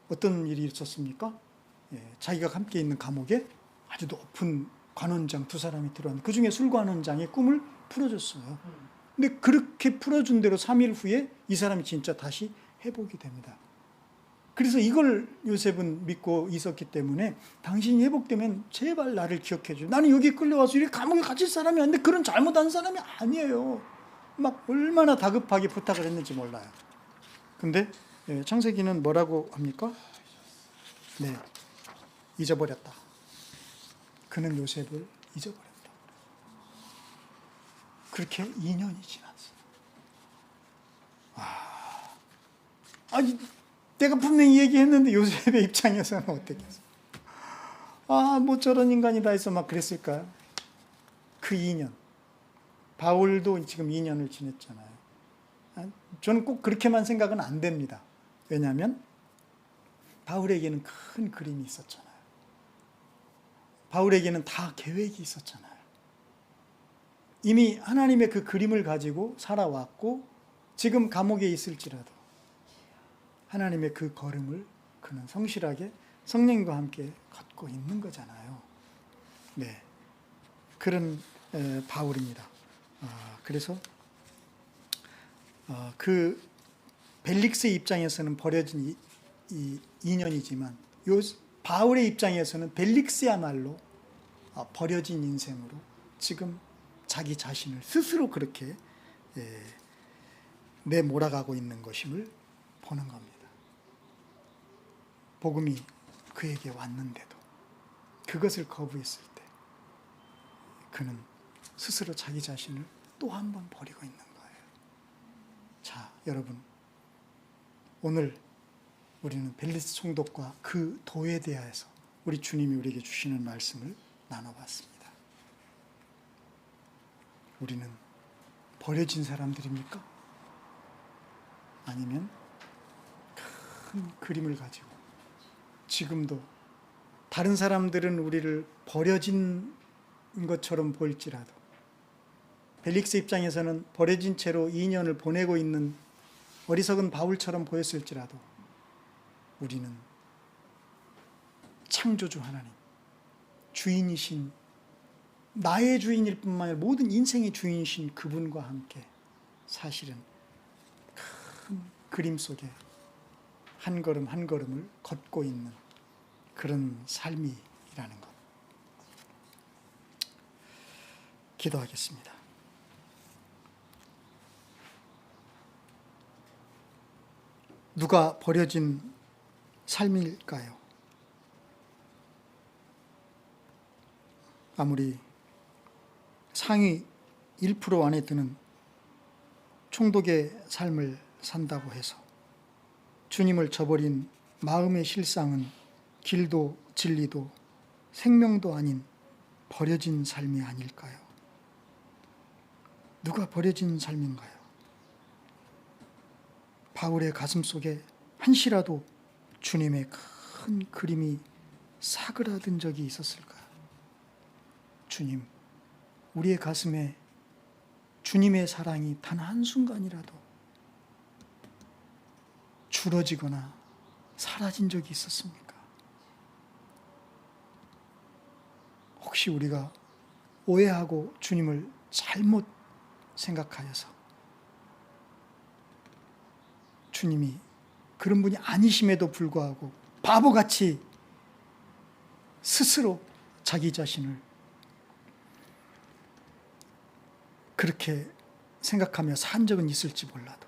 S1: 어떤 일이 있었습니까? 자기가 함께 있는 감옥에 아주 높은 관원장 두 사람이 들어왔는데 그 중에 술관원장의 꿈을 풀어줬어요. 근데 그렇게 풀어준 대로 3일 후에 이 사람이 진짜 다시 회복이 됩니다. 그래서 이걸 요셉은 믿고 있었기 때문에 당신이 회복되면 제발 나를 기억해 줘. 나는 여기 끌려와서 이렇게 감옥에 갇힐 사람이 아닌데 그런 잘못한 사람이 아니에요. 막 얼마나 다급하게 부탁을 했는지 몰라요. 근데 창세기는 뭐라고 합니까? 네, 잊어버렸다. 그는 요셉을 잊어버렸다. 그렇게 2년이 지났어요. 아니 내가 분명히 얘기했는데 요셉의 입장에서는 어땠겠어요? 뭐 저런 인간이 다 있어 막 그랬을까요? 그 2년. 바울도 지금 2년을 지냈잖아요. 저는 꼭 그렇게만 생각은 안 됩니다. 왜냐하면 바울에게는 큰 그림이 있었잖아요. 바울에게는 다 계획이 있었잖아요. 이미 하나님의 그 그림을 가지고 살아왔고 지금 감옥에 있을지라도 하나님의 그 걸음을 그는 성실하게 성령과 함께 걷고 있는 거잖아요. 네, 그런 바울입니다. 그래서 그 벨릭스의 입장에서는 버려진 이 2년이지만 바울의 입장에서는 벨릭스야말로 버려진 인생으로 지금 자기 자신을 스스로 그렇게 내몰아가고 있는 것임을 보는 겁니다. 복음이 그에게 왔는데도 그것을 거부했을 때 그는 스스로 자기 자신을 또 한 번 버리고 있는 거예요. 자, 여러분, 오늘 우리는 벨리스 총독과 그 도에 대해서 우리 주님이 우리에게 주시는 말씀을 나눠봤습니다. 우리는 버려진 사람들입니까? 아니면 큰 그림을 가지고 지금도 다른 사람들은 우리를 버려진 것처럼 보일지라도, 벨릭스 입장에서는 버려진 채로 2년을 보내고 있는 어리석은 바울처럼 보였을지라도, 우리는 창조주 하나님, 주인이신, 나의 주인일 뿐만 아니라 모든 인생의 주인이신 그분과 함께 사실은 큰 그림 속에 한 걸음 한 걸음을 걷고 있는 그런 삶이라는 것. 기도하겠습니다. 누가 버려진 삶일까요? 아무리 상위 1% 안에 드는 총독의 삶을 산다고 해서 주님을 저버린 마음의 실상은 길도 진리도 생명도 아닌 버려진 삶이 아닐까요? 누가 버려진 삶인가요? 바울의 가슴 속에 한시라도 주님의 큰 그림이 사그라든 적이 있었을까요? 주님, 우리의 가슴에 주님의 사랑이 단 한순간이라도 줄어지거나 사라진 적이 있었습니까? 혹시 우리가 오해하고 주님을 잘못 생각하여서 주님이 그런 분이 아니심에도 불구하고 바보같이 스스로 자기 자신을 그렇게 생각하며 산 적은 있을지 몰라도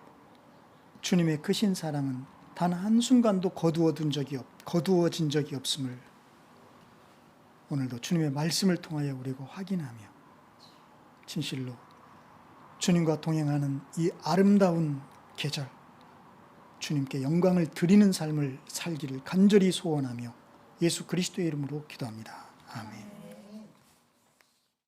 S1: 주님의 크신 사랑은 단 한순간도 거두어진 적이 없음을 오늘도 주님의 말씀을 통하여 우리가 확인하며 진실로 주님과 동행하는 이 아름다운 계절, 주님께 영광을 드리는 삶을 살기를 간절히 소원하며 예수 그리스도의 이름으로 기도합니다. 아멘.